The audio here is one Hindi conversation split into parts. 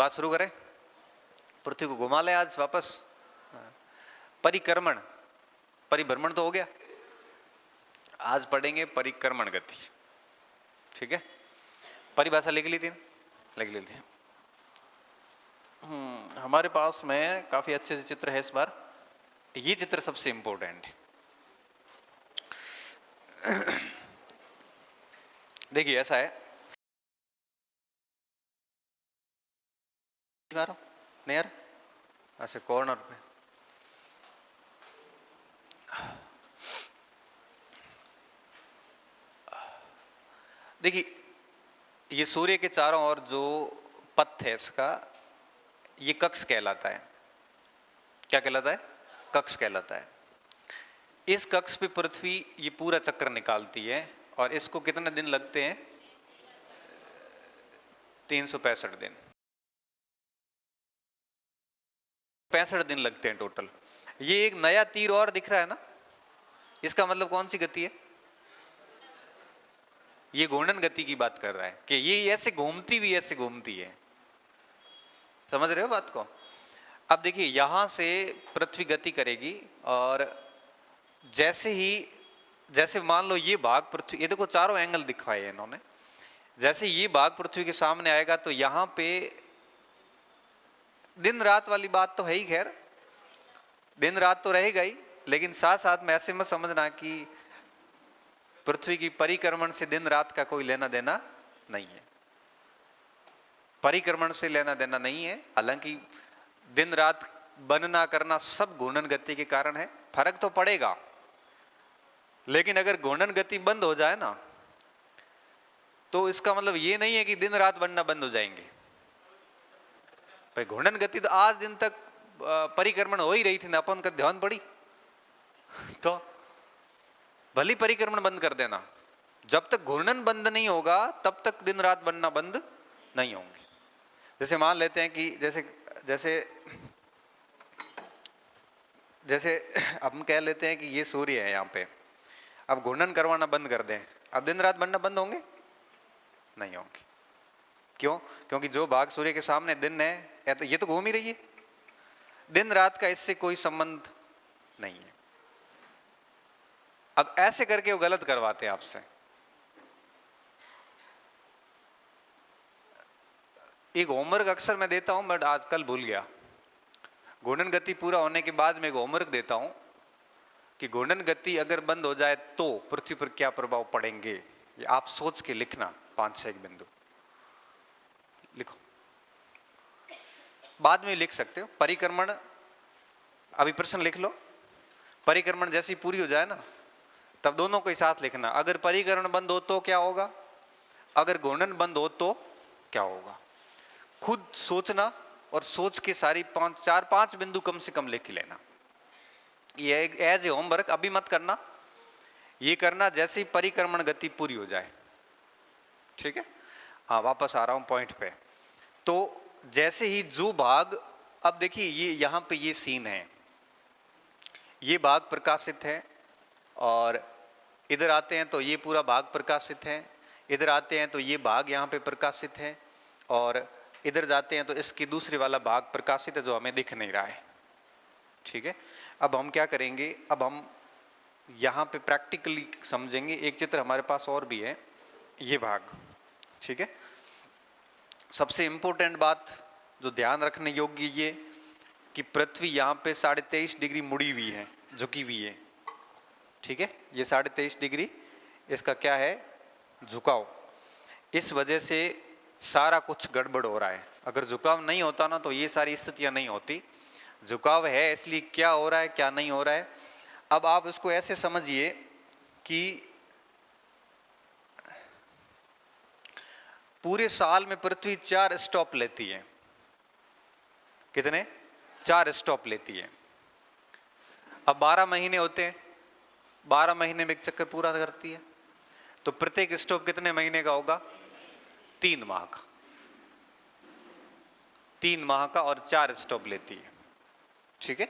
बात शुरू करें। पृथ्वी को घुमा ले आज वापस। परिक्रमण, परिभ्रमण तो हो गया, आज पढ़ेंगे परिक्रमण गति। ठीक है, परिभाषा लिख ली थी ना? लिख ली थी। हमारे पास में काफी अच्छे से चित्र है इस बार। ये चित्र सबसे इंपॉर्टेंट है। देखिए ऐसा है, नहीं यार, ऐसे कॉर्नर पे देखिए, ये सूर्य के चारों ओर जो पथ है इसका, ये कक्ष कहलाता है। क्या कहलाता है? कक्ष कहलाता है। इस कक्ष पे पृथ्वी ये पूरा चक्कर निकालती है और इसको कितने दिन लगते हैं? 365 दिन। 65 दिन लगते हैं टोटल। ये एक नया तीर और दिख रहा है ना, इसका मतलब कौन सी गति है? ये घूर्णन गति की बात कर रहा है कि ये ऐसे घूमती हुई ऐसे घूमती है। समझ रहे हो बात को? अब देखिए, यहां से पृथ्वी गति करेगी और जैसे मान लो ये भाग पृथ्वी, ये देखो चारों एंगल दिखाए हैं इन्होंने। जैसे ये भाग पृथ्वी के सामने आएगा तो यहां पे दिन रात वाली बात तो है ही, खैर दिन रात तो रहेगा ही, लेकिन साथ साथ में ऐसे मत समझना कि पृथ्वी की परिक्रमण से दिन रात का कोई लेना देना नहीं है। परिक्रमण से लेना देना नहीं है। हालांकि दिन रात बनना करना सब घूर्णन गति के कारण है, फर्क तो पड़ेगा। लेकिन अगर घूर्णन गति बंद हो जाए ना, तो इसका मतलब ये नहीं है कि दिन रात बनना बंद हो जाएंगे। भाई घूर्णन गति तो आज दिन तक परिक्रमण हो ही रही थी ना, अपन का ध्यान पड़ी तो भली परिक्रमण बंद कर देना, जब तक घूर्णन बंद नहीं होगा तब तक दिन रात बनना बंद नहीं होंगे। जैसे मान लेते हैं कि जैसे हम कह लेते हैं कि ये सूर्य है यहाँ पे, अब घूर्णन करवाना बंद कर दें, अब दिन रात बनना बंद होंगे? नहीं होंगे। क्यों? क्योंकि जो भाग सूर्य के सामने दिन है, तो ये तो घूम ही रही है, दिन रात का इससे कोई संबंध नहीं है। अब ऐसे करके वो गलत करवाते हैं आपसे। एक होमवर्क अक्सर मैं देता हूं, बट आजकल भूल गया। घूर्णन गति पूरा होने के बाद मैं एक होमवर्क देता हूं कि घूर्णन गति अगर बंद हो जाए तो पृथ्वी पर क्या प्रभाव पड़ेंगे, ये आप सोच के लिखना। 5-6 बिंदु लिखो, बाद में लिख सकते हो। परिक्रमण, अभी प्रश्न लिख लो। परिक्रमण जैसी पूरी हो जाए ना, तब दोनों को साथ लिखना। अगर परिक्रमण बंद हो तो क्या होगा, अगर घूर्णन बंद हो तो क्या होगा। खुद सोचना और सोच के सारी 4-5 बिंदु कम से कम लिख लेना। ये एज ए होमवर्क, अभी मत करना, ये करना जैसे ही परिक्रमण गति पूरी हो जाए। ठीक है, हाँ वापस आ रहा हूं पॉइंट पे। तो जैसे ही जो भाग, अब देखिए ये यहां पे ये सीन है, ये भाग प्रकाशित है और इधर आते हैं तो ये पूरा भाग प्रकाशित है, इधर आते हैं तो ये भाग यहाँ पे प्रकाशित है, और इधर जाते हैं तो इसकी दूसरी वाला भाग प्रकाशित है जो हमें दिख नहीं रहा है। ठीक है, अब हम क्या करेंगे, अब हम यहाँ पे प्रैक्टिकली समझेंगे। एक चित्र हमारे पास और भी है, ये भाग। ठीक है, सबसे इंपॉर्टेंट बात जो ध्यान रखने योग्य ये कि पृथ्वी यहाँ पे 23.5 डिग्री मुड़ी हुई है, झुकी हुई है। ठीक है, ये 23.5 डिग्री इसका क्या है, झुकाव। इस वजह से सारा कुछ गड़बड़ हो रहा है। अगर झुकाव नहीं होता ना तो ये सारी स्थितियां नहीं होती। झुकाव है, इसलिए क्या हो रहा है क्या नहीं हो रहा है। अब आप इसको ऐसे समझिए कि पूरे साल में पृथ्वी 4 स्टॉप लेती है। कितने? 4 स्टॉप लेती है। अब 12 महीने होते हैं, 12 महीने में एक चक्कर पूरा करती है, तो प्रत्येक स्टॉप कितने महीने का होगा? 3 माह का। 3 माह का और 4 स्टॉप लेती है। ठीक है,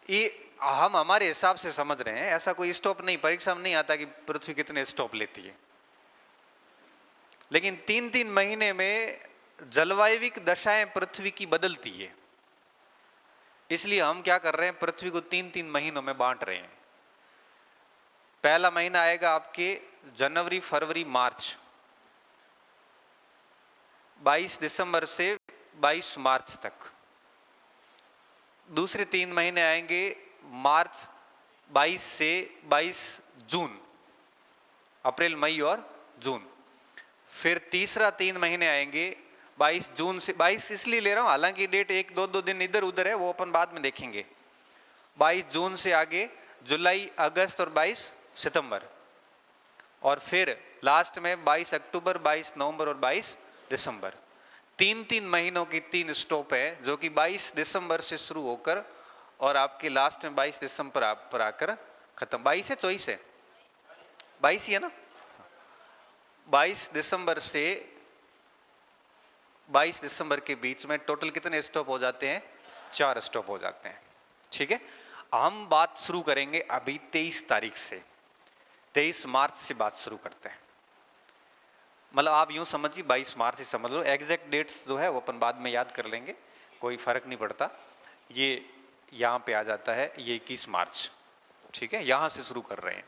ये हम हमारे हिसाब से समझ रहे हैं, ऐसा कोई स्टॉप नहीं, परीक्षा में नहीं आता कि पृथ्वी कितने स्टॉप लेती है। लेकिन 3-3 महीने में जलवायविक दशाएं पृथ्वी की बदलती है, इसलिए हम क्या कर रहे हैं, पृथ्वी को 3-3 महीनों में बांट रहे हैं। पहला महीना आएगा आपके जनवरी, फरवरी, मार्च, 22 दिसंबर से 22 मार्च तक। दूसरे 3 महीने आएंगे मार्च 22 से 22 जून, अप्रैल, मई और जून। फिर तीसरा 3 महीने आएंगे 22 जून से, 22 इसलिए ले रहा हूं हालांकि डेट 1-2 दिन इधर उधर है, वो अपन बाद में देखेंगे। 22 जून से आगे जुलाई, अगस्त और 22 सितंबर, और फिर लास्ट में 22 अक्टूबर, 22 नवंबर और 22 दिसंबर। 3-3 महीनों की 3 स्टॉप है, जो कि 22 दिसंबर से शुरू होकर और आपके लास्ट में 22 दिसंबर पर आकर खत्म। 22 है, 24 है, 22 ही है ना। 22 दिसंबर से 22 दिसंबर के बीच में टोटल कितने स्टॉप हो जाते हैं? 4 स्टॉप हो जाते हैं। ठीक है, हम बात शुरू करेंगे अभी 23 तारीख से, 23 मार्च से बात शुरू करते हैं। मतलब आप यूं समझिए 22 मार्च से समझ लो, एग्जैक्ट डेट्स जो है वो अपन बाद में याद कर लेंगे, कोई फर्क नहीं पड़ता। ये यहाँ पे आ जाता है, ये 21 मार्च। ठीक है, यहां से शुरू कर रहे हैं।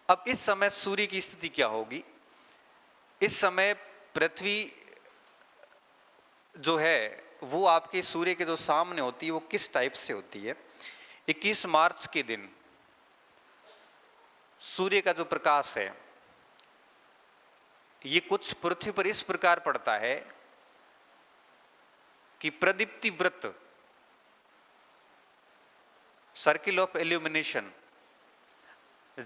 अब इस समय सूर्य की स्थिति क्या होगी? इस समय पृथ्वी जो है वो आपके सूर्य के जो सामने होती है वो किस टाइप से होती है? 21 मार्च के दिन सूर्य का जो प्रकाश है ये कुछ पृथ्वी पर इस प्रकार पड़ता है कि प्रदीप्ति वृत्त, circle of illumination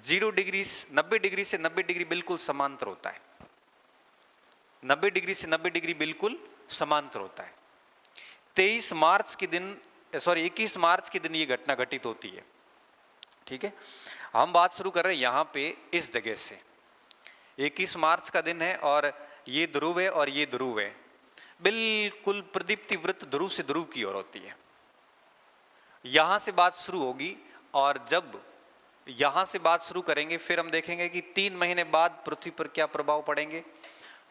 0 degree 90 degree से 90 डिग्री बिल्कुल समांतर होता है। 90 डिग्री से 90 डिग्री बिल्कुल समांतर होता है। 21 मार्च के दिन ये घटना घटित होती है। ठीक है, हम बात शुरू कर रहे हैं यहां पे इस जगह से। 21 मार्च का दिन है और ये ध्रुव है और ये ध्रुव है, बिल्कुल प्रदीप्ति वृत्त ध्रुव से ध्रुव की ओर होती है। यहां से बात शुरू होगी और जब यहां से बात शुरू करेंगे फिर हम देखेंगे कि 3 महीने बाद पृथ्वी पर क्या प्रभाव पड़ेंगे,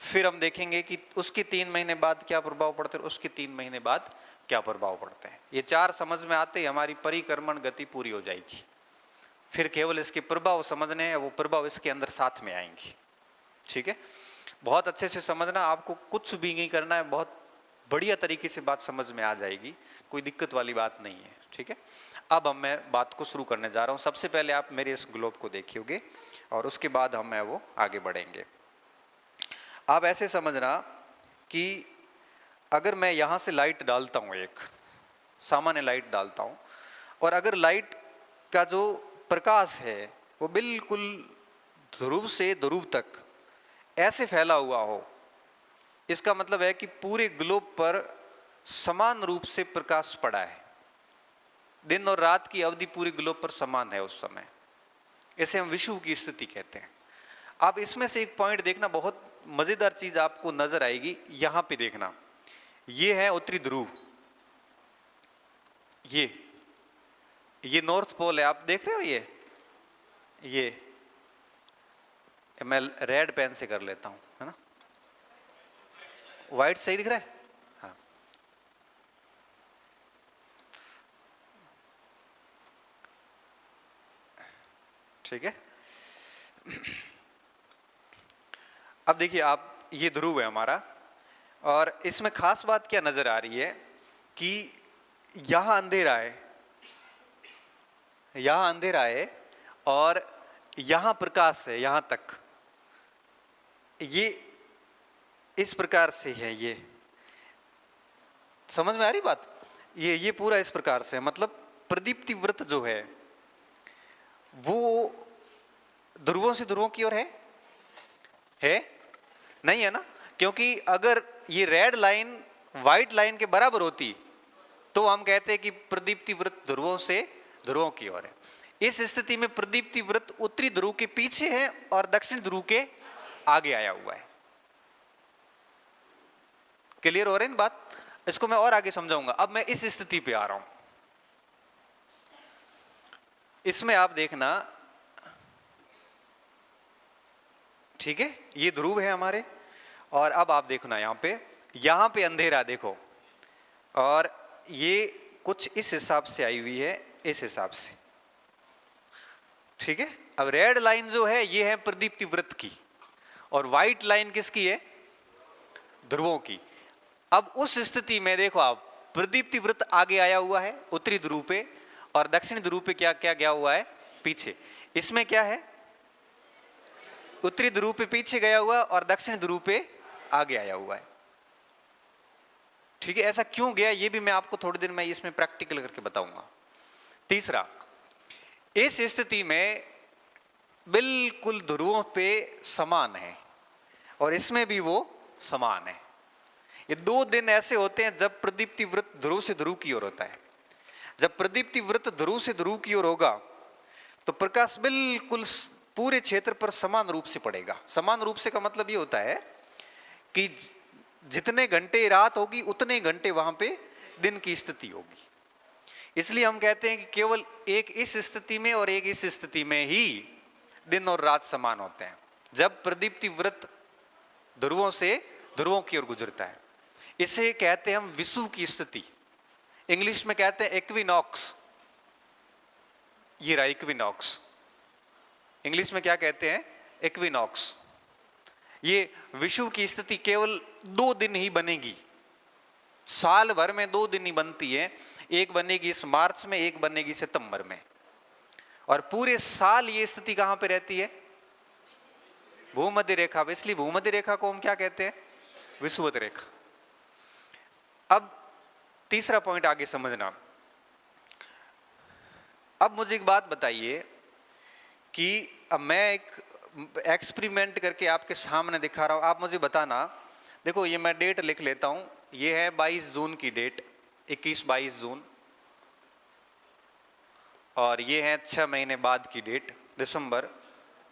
फिर हम देखेंगे कि उसके 3 महीने बाद क्या प्रभाव पड़ते हैं, उसके 3 महीने बाद क्या प्रभाव पड़ते हैं। ये 4 समझ में आते ही हमारी परिक्रमण गति पूरी हो जाएगी। फिर केवल इसके प्रभाव समझने हैं, वो प्रभाव इसके अंदर साथ में आएंगे। ठीक है, बहुत अच्छे से समझना, आपको कुछ भी नहीं करना है, बहुत बढ़िया तरीके से बात समझ में आ जाएगी, कोई दिक्कत वाली बात नहीं है। ठीक है, अब मैं बात को शुरू करने जा रहा हूं। सबसे पहले आप मेरे इस ग्लोब को देखियोगे और उसके बाद वो आगे बढ़ेंगे। आप ऐसे समझना कि अगर मैं यहां से लाइट डालता हूं, एक सामान्य लाइट डालता हूं, और अगर लाइट का जो प्रकाश है वो बिल्कुल ध्रुव से ध्रुव तक ऐसे फैला हुआ हो, इसका मतलब है कि पूरे ग्लोब पर समान रूप से प्रकाश पड़ा है। दिन और रात की अवधि पूरे ग्लोब पर समान है उस समय, इसे हम विषुव की स्थिति कहते हैं। आप इसमें से एक पॉइंट देखना, बहुत मजेदार चीज आपको नजर आएगी। यहां पे देखना, ये है उत्तरी ध्रुव, ये नॉर्थ पोल है, आप देख रहे हो। ये मैं रेड पेन से कर लेता हूं, है ना, व्हाइट सही दिख रहा है। हाँ, ठीक है। अब देखिए आप, ये ध्रुव है हमारा, और इसमें खास बात क्या नजर आ रही है कि यहां अंधेरा है और यहां प्रकाश है, यहां तक ये इस प्रकार से है। ये समझ में आ रही बात? ये पूरा इस प्रकार से है, मतलब प्रदीप्ति वृत्त जो है वो ध्रुवों से ध्रुवों की ओर है नहीं, है ना, क्योंकि अगर ये रेड लाइन व्हाइट लाइन के बराबर होती तो हम कहते हैं कि प्रदीप्ति वृत्त ध्रुवों से ध्रुवों की ओर है। इस स्थिति में प्रदीप्ति वृत्त उत्तरी ध्रुव के पीछे है और दक्षिण ध्रुव के आगे आया हुआ है। क्लियर हो रही है बात? इसको मैं और आगे समझाऊंगा। अब मैं इस स्थिति पे आ रहा हूं। इसमें आप देखना, ठीक है, ये ध्रुव है हमारे और अब आप देखो ना, यहाँ पे अंधेरा देखो, और ये कुछ इस हिसाब से आई हुई है, इस हिसाब से, ठीक है। अब रेड लाइन जो है ये है प्रदीप्ति वृत्त की, और व्हाइट लाइन किसकी है? ध्रुवों की। अब उस स्थिति में देखो आप, प्रदीप्ति वृत्त आगे आया हुआ है उत्तरी ध्रुव पे, और दक्षिणी ध्रुव पे क्या क्या गया हुआ है? पीछे। इसमें क्या है? उत्तरी ध्रुव पे पीछे गया हुआ और दक्षिणी ध्रुव पे आगे आया हुआ है, ठीक है। ऐसा क्यों गया ये भी मैं आपको थोड़ी देर में इसमें प्रैक्टिकल करके बताऊंगा। तीसरा, इस स्थिति में बिल्कुल ध्रुवों पे समान है, और इसमें भी वो समान है। ये 2 दिन ऐसे होते हैं जब प्रदीप्ति वृत्त ध्रुव से ध्रुव की ओर होता है। जब प्रदीप्ति वृत्त ध्रुव से ध्रुव की ओर होगा तो प्रकाश बिल्कुल पूरे क्षेत्र पर समान रूप से पड़ेगा। समान रूप से का मतलब ये होता है कि जितने घंटे रात होगी उतने घंटे वहां पे दिन की स्थिति होगी। इसलिए हम कहते हैं कि केवल एक इस स्थिति में और एक इस स्थिति में ही दिन और रात समान होते हैं, जब प्रदीप्ति वृत्त ध्रुवों से ध्रुवों की ओर गुजरता है। इसे कहते हैं हम विषुव की स्थिति, इंग्लिश में कहते हैं इक्विनॉक्स। ये रहा इक्विनॉक्स, इंग्लिश में क्या कहते हैं? इक्विनॉक्स। ये विषुव की स्थिति केवल 2 दिन ही बनेगी, साल भर में 2 दिन ही बनती है। एक बनेगी इस मार्च में, एक बनेगी सितंबर में, और पूरे साल ये स्थिति कहां पे रहती है? भूमध्य रेखा। इसलिए भूमध्य रेखा को हम क्या कहते हैं? विषुवत रेखा। अब तीसरा पॉइंट आगे समझना। अब मुझे एक बात बताइए कि अब मैं एक एक्सपेरिमेंट करके आपके सामने दिखा रहा हूं, आप मुझे बताना। देखो ये मैं डेट लिख लेता हूं, ये है 22 जून की डेट, 21-22 जून, और ये है 6 महीने बाद की डेट, दिसंबर,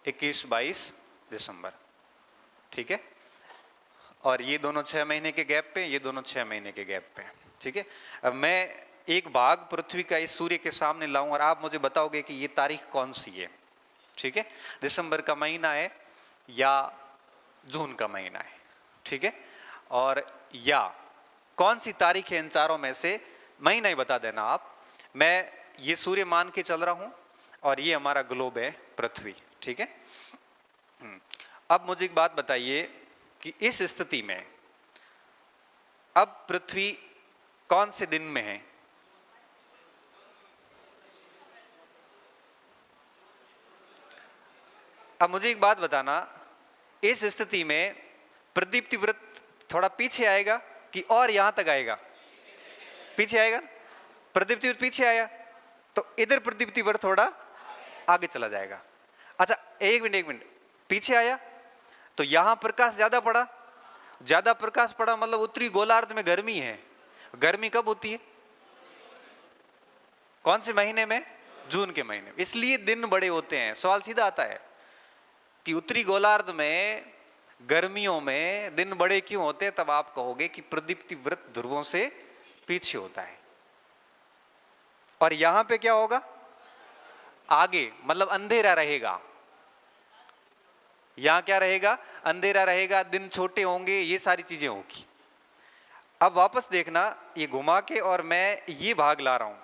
21-22 दिसंबर, ठीक है। और ये दोनों 6 महीने के गैप पे, ये दोनों 6 महीने के गैप पे, ठीक है। अब मैं एक भाग पृथ्वी का इस सूर्य के सामने लाऊं और आप मुझे बताओगे कि ये तारीख कौन सी है, ठीक है। दिसंबर का महीना है या जून का महीना है, ठीक है। और या कौन सी तारीख है इन चारों में से, महीना ही बता देना आप। मैं ये सूर्य मान के चल रहा हूं और ये हमारा ग्लोब है पृथ्वी, ठीक है। अब मुझे एक बात बताइए कि इस स्थिति में अब पृथ्वी कौन से दिन में है? अब मुझे एक बात बताना, इस स्थिति में प्रदीप्ति वृत्त थोड़ा पीछे आएगा कि और यहां तक आएगा? पीछे आएगा। प्रदीप्ति वृत्त पीछे आया तो इधर प्रदीप्ति वृत्त थोड़ा आगे चला जाएगा। अच्छा एक मिनट, पीछे आया तो यहां प्रकाश ज्यादा पड़ा, ज्यादा प्रकाश पड़ा मतलब उत्तरी गोलार्ध में गर्मी है। गर्मी कब होती है? कौन से महीने में? जून के महीने में। इसलिए दिन बड़े होते हैं। सवाल सीधा आता है कि उत्तरी गोलार्ध में गर्मियों में दिन बड़े क्यों होते हैं, तब आप कहोगे कि प्रदीप्ति वृत्त ध्रुवों से पीछे होता है। और यहां पे क्या होगा? आगे, मतलब अंधेरा रहेगा। यहां क्या रहेगा? अंधेरा रहेगा, दिन छोटे होंगे, ये सारी चीजें होगी। अब वापस देखना, ये घुमा के और मैं ये भाग ला रहा हूं।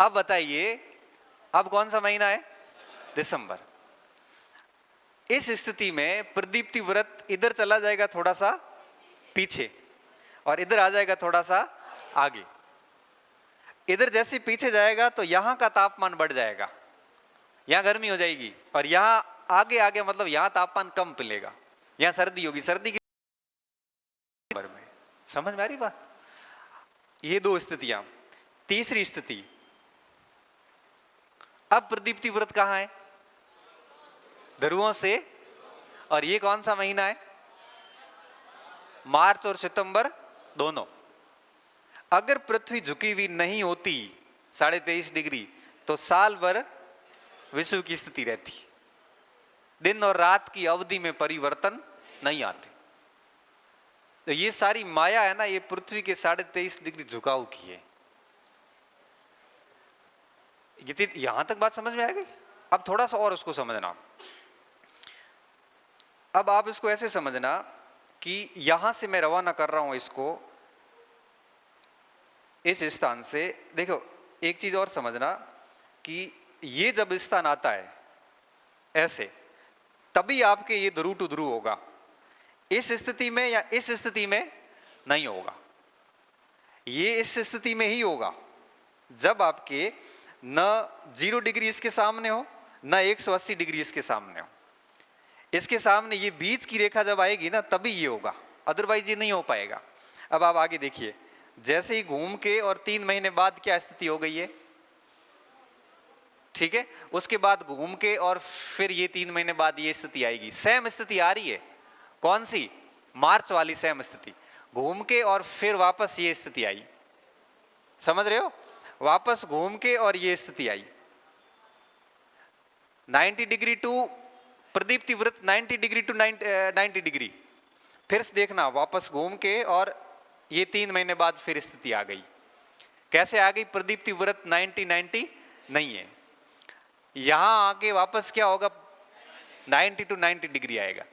अब बताइए अब कौन सा महीना है? दिसंबर। इस स्थिति में प्रदीप्ति वृत्त इधर चला जाएगा थोड़ा सा पीछे, और इधर आ जाएगा थोड़ा सा आगे। इधर जैसे पीछे जाएगा तो यहां का तापमान बढ़ जाएगा, यहां गर्मी हो जाएगी, और यहां आगे आगे मतलब यहां तापमान कम मिलेगा, यहां सर्दी होगी। सर्दी की में समझ में आ रही बात? ये 2 स्थितियां। तीसरी स्थिति, अब प्रदीप्ति वृत्त कहां है? ध्रुवों से। और ये कौन सा महीना है? मार्च और सितंबर दोनों। अगर पृथ्वी झुकी हुई नहीं होती 23.5 डिग्री तो साल भर विषुव की स्थिति रहती, दिन और रात की अवधि में परिवर्तन नहीं आते। तो ये सारी माया है ना, ये पृथ्वी के 23.5 डिग्री झुकाव की है। यहां तक बात समझ में आ गई? अब थोड़ा सा और उसको समझना। अब आप इसको ऐसे समझना कि यहां से मैं रवाना कर रहा हूं इसको इस स्थान से। देखो एक चीज और समझना कि ये जब स्थान आता है ऐसे, तभी आपके ये ध्रुव टू ध्रुव होगा। इस स्थिति में या इस स्थिति में नहीं होगा। ये इस स्थिति में ही होगा जब आपके न 0 डिग्री इसके सामने हो, न 180 डिग्री इसके सामने हो। इसके सामने ये बीच की रेखा जब आएगी ना, तभी ये होगा, अदरवाइज ये नहीं हो पाएगा। अब आप आगे देखिए, जैसे ही घूम के और 3 महीने बाद क्या स्थिति हो गई है, ठीक है, उसके बाद घूम के और फिर ये 3 महीने बाद ये स्थिति आएगी। सेम स्थिति आ रही है, कौन सी? मार्च वाली सेम स्थिति। घूम के और फिर वापस ये स्थिति आई, समझ रहे हो? वापस घूम के और ये स्थिति आई। 90 डिग्री टू प्रदीप्ति वृत्त, 90 डिग्री टू 90 डिग्री, फिर से देखना वापस घूम के और ये 3 महीने बाद फिर स्थिति आ गई। कैसे आ गई? प्रदीप्ति वृत्त 90 नहीं है, यहां आके वापस क्या होगा? 90 टू 90 डिग्री आएगा।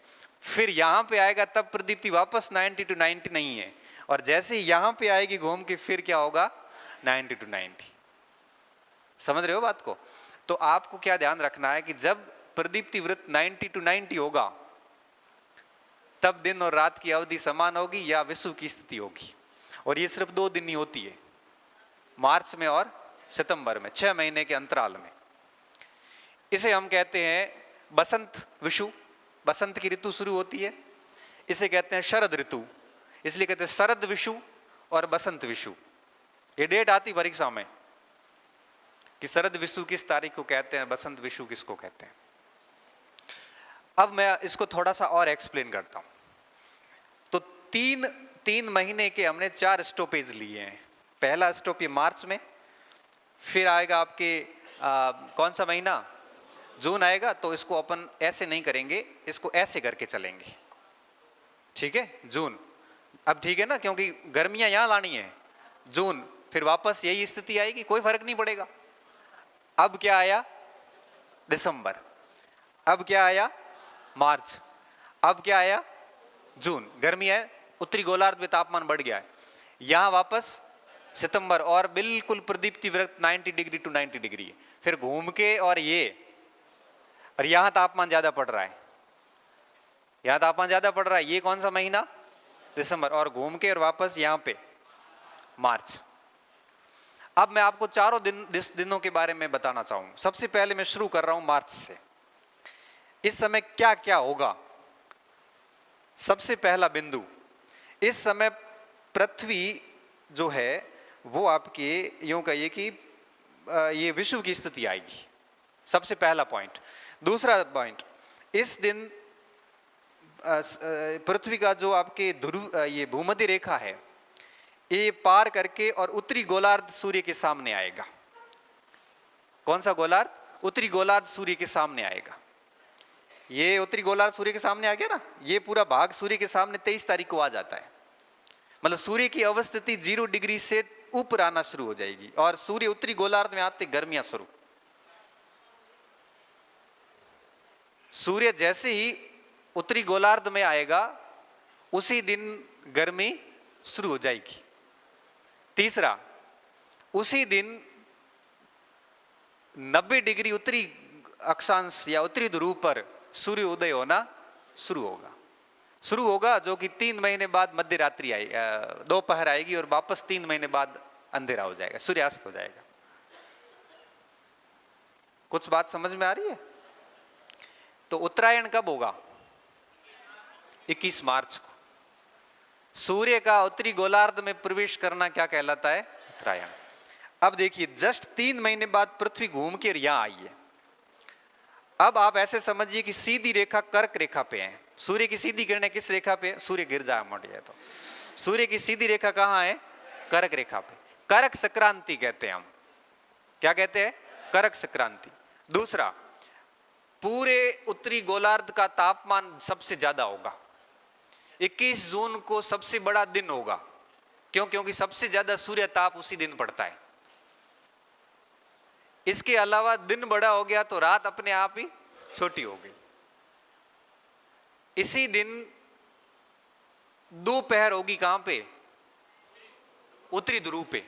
फिर यहां पे आएगा तब प्रदीप्ति वापस 90 टू 90 नहीं है, और जैसे यहां पे आएगी घूम के फिर क्या होगा? 90 टू 90। समझ रहे हो बात को? तो आपको क्या ध्यान रखना है कि जब प्रदीप्ति वृत्त 90 टू 90 होगा तब दिन और रात की अवधि समान होगी या विषुव की स्थिति होगी। और ये सिर्फ 2 दिन ही होती है, मार्च में और सितंबर में, 6 महीने के अंतराल में। इसे हम कहते हैं बसंत विषुव, बसंत की ऋतु शुरू होती है। इसे कहते हैं शरद ऋतु, इसलिए कहते हैं शरद विषुव और बसंत विषुव। ये डेट आती परीक्षा में कि शरद विषुव किस तारीख को कहते हैं, बसंत विषुव किसको कहते हैं। अब मैं इसको थोड़ा सा और एक्सप्लेन करता हूं। तो 3 महीने के हमने 4 स्टॉपेज लिए हैं। पहला स्टॉप ये मार्च में, फिर आएगा आपके कौन सा महीना? जून आएगा। तो इसको अपन ऐसे नहीं करेंगे, इसको ऐसे करके चलेंगे, ठीक है? जून, अब ठीक है ना, क्योंकि गर्मियां यहां लानी है। जून, फिर वापस यही स्थिति आएगी, कोई फर्क नहीं पड़ेगा। अब क्या आया? दिसंबर। अब क्या आया? मार्च। अब क्या आया? जून। गर्मी है, उत्तरी गोलार्ध में तापमान बढ़ गया है। यहां वापस सितंबर, और बिल्कुल प्रदीप्ति वृत्त 90 डिग्री टू 90 डिग्री। फिर घूम के और ये, और यहां तापमान ज्यादा पड़ रहा है, यहां तापमान ज्यादा पड़ रहा है। ये कौन सा महीना? दिसंबर। और घूम के और वापस यहां पे मार्च। अब मैं आपको चारों दिनों के बारे में बताना चाहूंगा। सबसे पहले मैं शुरू कर रहा हूं मार्च से। इस समय क्या क्या होगा? सबसे पहला बिंदु, इस समय पृथ्वी जो है वो आपके यूं कहिए कि ये विषुव की स्थिति आएगी, सबसे पहला पॉइंट। दूसरा पॉइंट, इस दिन पृथ्वी का जो आपके ध्रुव ये भूमध्य रेखा है, ये पार करके और उत्तरी गोलार्ध सूर्य के सामने आएगा। कौन सा गोलार्ध? उत्तरी गोलार्ध सूर्य के सामने आएगा। ये उत्तरी गोलार्ध सूर्य के सामने आ गया ना, ये पूरा भाग सूर्य के सामने 23 तारीख को आ जाता है। मतलब सूर्य की अवस्थिति 0 डिग्री से ऊपर आना शुरू हो जाएगी, और सूर्य उत्तरी गोलार्ध में आते गर्मियां शुरू। सूर्य जैसे ही उत्तरी गोलार्ध में आएगा उसी दिन गर्मी शुरू हो जाएगी। तीसरा, उसी दिन 90 डिग्री उत्तरी अक्षांश या उत्तरी ध्रुव पर सूर्य उदय होना शुरू होगा, जो कि 3 महीने बाद मध्य रात्रि आई, दोपहर आएगी, और वापस 3 महीने बाद अंधेरा हो जाएगा, सूर्यास्त हो जाएगा। कुछ बात समझ में आ रही है? तो उत्तरायण कब होगा? 21 मार्च को। सूर्य का उत्तरी गोलार्ध में प्रवेश करना क्या कहलाता है? उत्तरायण। अब देखिए, जस्ट 3 महीने बाद पृथ्वी घूम के यहां आई है। अब आप ऐसे समझिए कि सीधी रेखा कर्क रेखा पे है। सूर्य की सीधी किरणें किस रेखा पे? सूर्य गिर जाए मोड़ जाए तो सूर्य की सीधी रेखा कहां है? कर्क रेखा पे। कर्क संक्रांति कहते हैं हम। क्या कहते हैं? कर्क संक्रांति। दूसरा, पूरे उत्तरी गोलार्ध का तापमान सबसे ज्यादा होगा। 21 जून को सबसे बड़ा दिन होगा। क्यों? क्योंकि सबसे ज्यादा सूर्य ताप उसी दिन पड़ता है। इसके अलावा दिन बड़ा हो गया तो रात अपने आप ही छोटी हो गई। इसी दिन दोपहर होगी कहां पे? उत्तरी ध्रुव पे।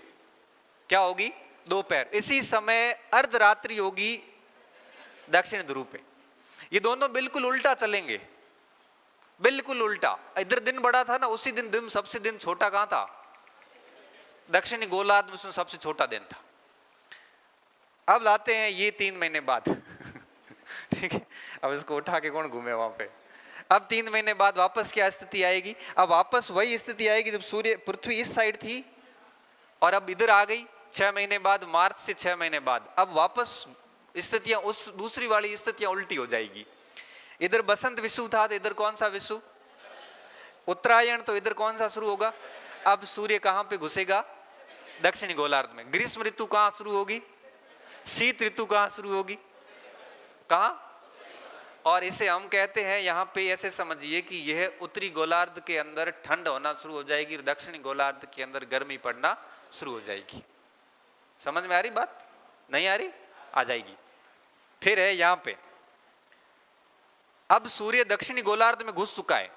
क्या होगी? दोपहर। इसी समय अर्धरात्रि होगी दक्षिण ध्रुव पे। ये दोनों बिल्कुल उल्टा चलेंगे, बिल्कुल उल्टा। इधर दिन बड़ा था ना, उसी दिन सबसे दिन छोटा कहां था? दक्षिणी गोलार्ध में सबसे छोटा दिन था। अब लाते हैं ये 3 महीने बाद ठीक है, अब इसको उठा के कौन घूमे वहां पे। अब 3 महीने बाद वापस क्या स्थिति आएगी? अब वापस वही स्थिति आएगी जब सूर्य पृथ्वी इस साइड थी और अब इधर आ गई 6 महीने बाद, मार्च से 6 महीने बाद। अब वापस स्थितियां उस दूसरी वाली स्थितियां उल्टी हो जाएगी। इधर बसंत विषु था तो इधर कौन सा विषु? उत्तरायण। तो इधर कौन सा शुरू होगा? अब सूर्य कहां पे घुसेगा? दक्षिणी गोलार्ध में। ग्रीष्म ऋतु कहां शुरू होगी? शीत ऋतु कहां शुरू होगी? कहां? और इसे हम कहते हैं, यहां पे ऐसे समझिए कि यह उत्तरी गोलार्ध के अंदर ठंड होना शुरू हो जाएगी और दक्षिणी गोलार्ध के अंदर गर्मी पड़ना शुरू हो जाएगी। समझ में आ रही बात? नहीं आ रही? आ जाएगी। फिर है यहां पे, अब सूर्य दक्षिणी गोलार्ध में घुस चुका है।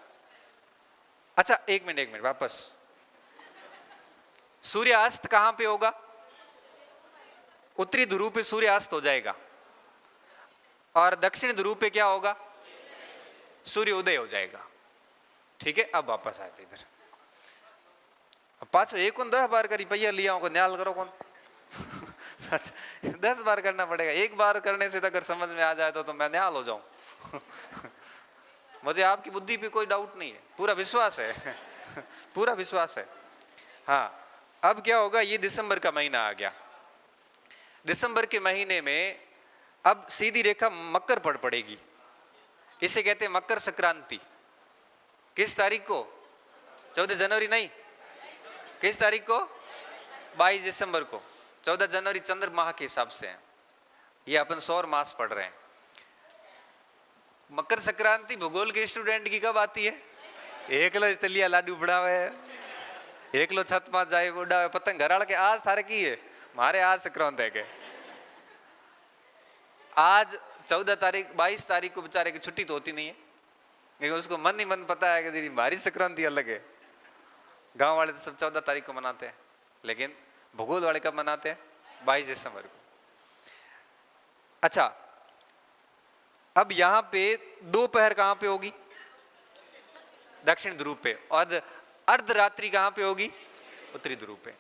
अच्छा एक मिनट वापस। सूर्य अस्त कहां पे होगा? उत्तरी ध्रुव पे सूर्य अस्त हो जाएगा और दक्षिण ध्रुव पे क्या होगा? सूर्य उदय हो जाएगा। ठीक है, अब वापस आते इधर। अब पांच एक 10 बार करी पहिया लिया को न्याल करो कौन 10 बार करना पड़ेगा। एक बार करने से अगर समझ में आ जाए तो मैं न्याल हो जाऊं मुझे आपकी बुद्धि पे कोई डाउट नहीं है, पूरा विश्वास है पूरा विश्वास है। हाँ, अब क्या होगा? ये दिसंबर का महीना आ गया। दिसंबर के महीने में अब सीधी रेखा मकर पर पड़ेगी। इसे कहते हैं मकर संक्रांति। किस तारीख को? 14 जनवरी नहीं, किस तारीख को? 22 दिसंबर को। 14 जनवरी चंद्रमा के हिसाब से है, ये अपन सौर मास पढ़ रहे हैं। मकर संक्रांति भूगोल के स्टूडेंट की कब आती है? एकलो तलिया लाडू बढ़ावे, एकलो छत में जाए उड़ावे पतंग घराड़ के। आज थारे की है? मारे आज संक्रांत है के आज 14 तारीख 22 तारीख को बेचारे की छुट्टी तो होती नहीं है, लेकिन उसको मन ही मन पता है कि तेरी हमारी संक्रांति अलग है। गांव वाले तो सब 14 तारीख को मनाते हैं, लेकिन भूगोल वाले कब मनाते हैं? 22 दिसंबर को। अच्छा, अब यहां पे दोपहर कहां पे होगी? दक्षिण ध्रुव पे। और अर्धरात्रि कहां पे होगी? उत्तरी ध्रुव पे।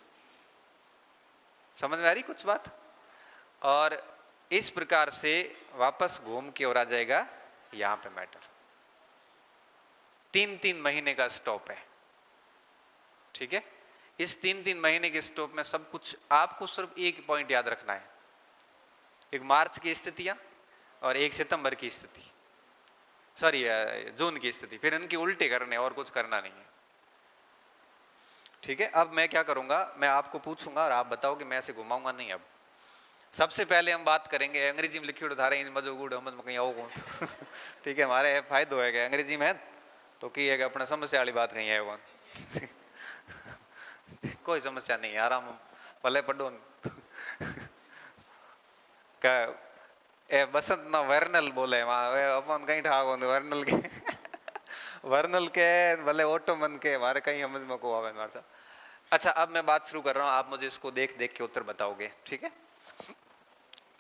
समझ में आ रही कुछ बात? और इस प्रकार से वापस घूम के और आ जाएगा यहां पे मैटर। 3-3 महीने का स्टॉप है। ठीक है, इस 3-3 महीने के स्टॉप में सब कुछ आपको सिर्फ एक पॉइंट याद रखना है, एक मार्च की स्थितियां और एक सितंबर की स्थिति, सॉरी जून की स्थिति। फिर इनके उल्टे करने, और कुछ करना नहीं है। ठीक है, अब मैं क्या करूंगा, मैं आपको पूछूंगा और आप बताओ कि मैं ऐसे घुमाऊंगा नहीं। अब सबसे पहले हम बात करेंगे अंग्रेजी में लिखी उठा रहे हैं मजो गुड़ हम कहीं आओ कौन ठीक है, हमारे फायदो है कि अंग्रेजी में तो की है कि अपना समस्या वाली बात कहीं है कौन कोई समस्या नहीं, आराम भले पढ़ो ए बसंत ना वर्नल बोले अपन कहीं ठाक वर्नल के वर्नल के भले ऑटो मन के हमारे कहीं समझ में को आवे हमारे साथ। अच्छा, अब मैं बात शुरू कर रहा हूं, आप मुझे इसको देख देख के उत्तर बताओगे। ठीक है,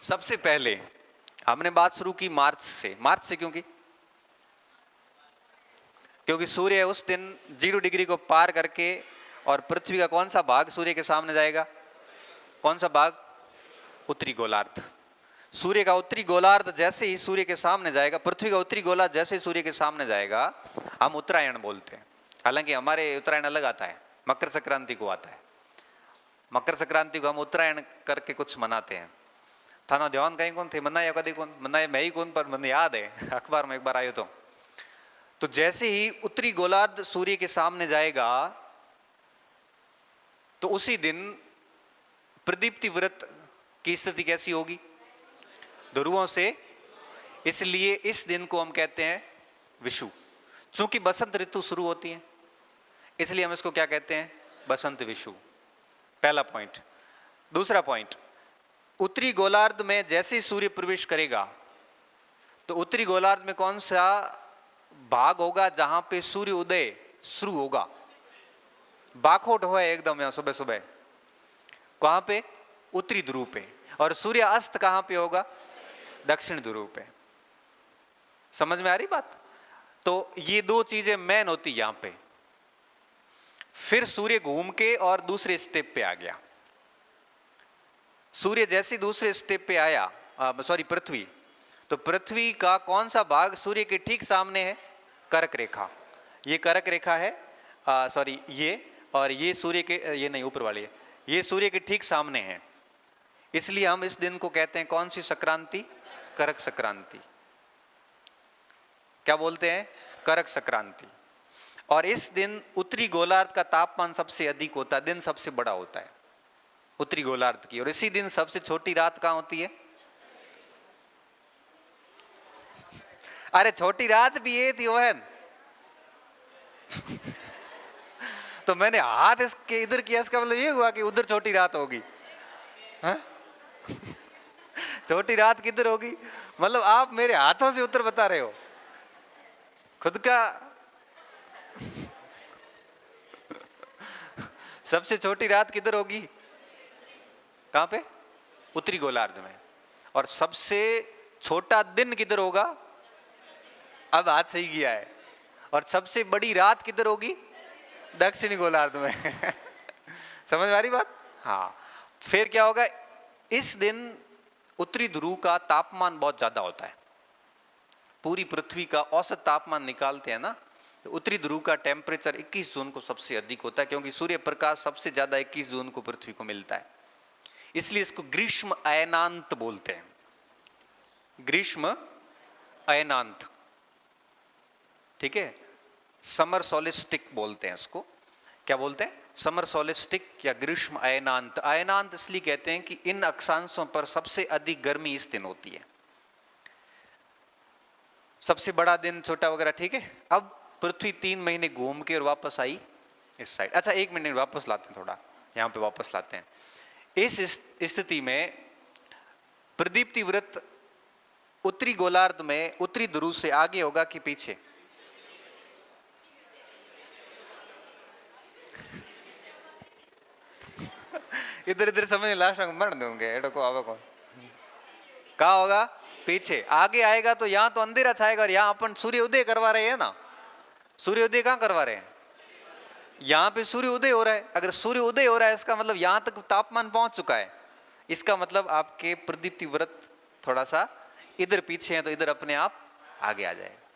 सबसे पहले हमने बात शुरू की मार्च से। मार्च से क्योंकि सूर्य उस दिन 0 डिग्री को पार करके और पृथ्वी का कौन सा भाग सूर्य के सामने जाएगा? कौन सा भाग? उत्तरी गोलार्ध। सूर्य का उत्तरी गोलार्ध जैसे ही सूर्य के सामने जाएगा, पृथ्वी का उत्तरी गोलार्ध जैसे ही सूर्य के सामने जाएगा, हम उत्तरायण बोलते हैं। हालांकि हमारे उत्तरायण अलग आता है, मकर संक्रांति को आता है। मकर संक्रांति को हम उत्तरायण करके कुछ मनाते हैं। थाना ध्यान कहीं कौन थे मनाया, कभी कौन मनाया, मैं ही कौन, पर मुझे याद है अखबार में एक बार आयो तो जैसे ही उत्तरी गोलार्ध सूर्य के सामने जाएगा तो उसी दिन प्रदीप्ति व्रत की स्थिति कैसी होगी? ध्रुवों से। इसलिए इस दिन को हम कहते हैं विषु। चूंकि बसंत ऋतु शुरू होती है इसलिए हम इसको क्या कहते हैं? बसंत विषु। पहला पॉइंट। दूसरा पॉइंट, उत्तरी गोलार्ध में जैसे ही सूर्य प्रवेश करेगा तो उत्तरी गोलार्ध में कौन सा भाग होगा जहां पे सूर्य उदय शुरू होगा, बाखोट हो एकदम यहां सुबह सुबह, कहां पे? उत्तरी ध्रुव पे। और सूर्य अस्त कहां पे होगा? दक्षिण ध्रुव पे। समझ में आ रही बात? तो ये दो चीजें मेन होती यहां पे। फिर सूर्य घूम के और दूसरे स्टेप पे आ गया। सूर्य जैसे दूसरे स्टेप पे आया, सॉरी पृथ्वी, तो पृथ्वी का कौन सा भाग सूर्य के ठीक सामने है? कर्क रेखा। ये कर्क रेखा है, सॉरी ये, और ये सूर्य के, ये नहीं ऊपर वाली है, ये सूर्य के ठीक सामने है। इसलिए हम इस दिन को कहते हैं कौन सी संक्रांति? कर्क संक्रांति। क्या बोलते हैं? कर्क संक्रांति। और इस दिन उत्तरी गोलार्ध का तापमान सबसे अधिक होता है, दिन सबसे बड़ा होता है उत्तरी गोलार्ध की। और इसी दिन सबसे छोटी रात कहां होती है? अरे छोटी रात भी ये थी वहन। तो मैंने हाथ इसके इधर किया, इसका मतलब ये हुआ कि उधर छोटी रात होगी। हाँ? छोटी रात किधर होगी? मतलब आप मेरे हाथों से उत्तर बता रहे हो खुद का। सबसे छोटी रात किधर होगी? कहां पे? उत्तरी गोलार्ध में। और सबसे छोटा दिन किधर होगा? अब हाथ सही किया है। और सबसे बड़ी रात किधर होगी? दक्षिणी गोलार्ध में। समझ में आ रही बात? हाँ। फिर क्या होगा? इस दिन उत्तरी ध्रुव का तापमान बहुत ज्यादा होता है। पूरी पृथ्वी का औसत तापमान निकालते हैं ना, तो उत्तरी ध्रुव का टेम्परेचर 21 जून को सबसे अधिक होता है, क्योंकि सूर्य प्रकाश सबसे ज्यादा 21 जून को पृथ्वी को मिलता है। इसलिए इसको ग्रीष्म अयनांत बोलते हैं। ग्रीष्म अयनांत, ठीक है। समर सोलिस्टिक बोलते हैं इसको। क्या बोलते हैं? समर सोलिस्टिक या ग्रीष्म अयनांत। अयनांत इसलिए कहते हैं कि इन अक्षांशों पर सबसे अधिक गर्मी इस दिन होती है। सबसे बड़ा दिन, छोटा वगैरह, ठीक है। अब पृथ्वी 3 महीने घूम के और वापस आई इस साइड। अच्छा एक मिनट वापस लाते हैं, थोड़ा यहां पे वापस लाते हैं। इस स्थिति में प्रदीप्ति व्रत उत्तरी गोलार्ध में उत्तरी ध्रुव से आगे होगा कि पीछे? इधर इधर समझ लास्ट मर दूंगे को आवे कौन कहा होगा? पीछे। आगे आएगा तो यहां तो अंधेरा छाएगा, और यहां अपन सूर्य उदय करवा रहे हैं ना। सूर्य उदय कहां करवा रहे हैं? यहां पे सूर्य उदय हो रहा है। अगर सूर्य उदय हो रहा है इसका मतलब यहां तक तापमान पहुंच चुका है। इसका मतलब आपके प्रदीप्ति व्रत थोड़ा सा इधर पीछे है, तो इधर अपने आप आगे आ जाएगा,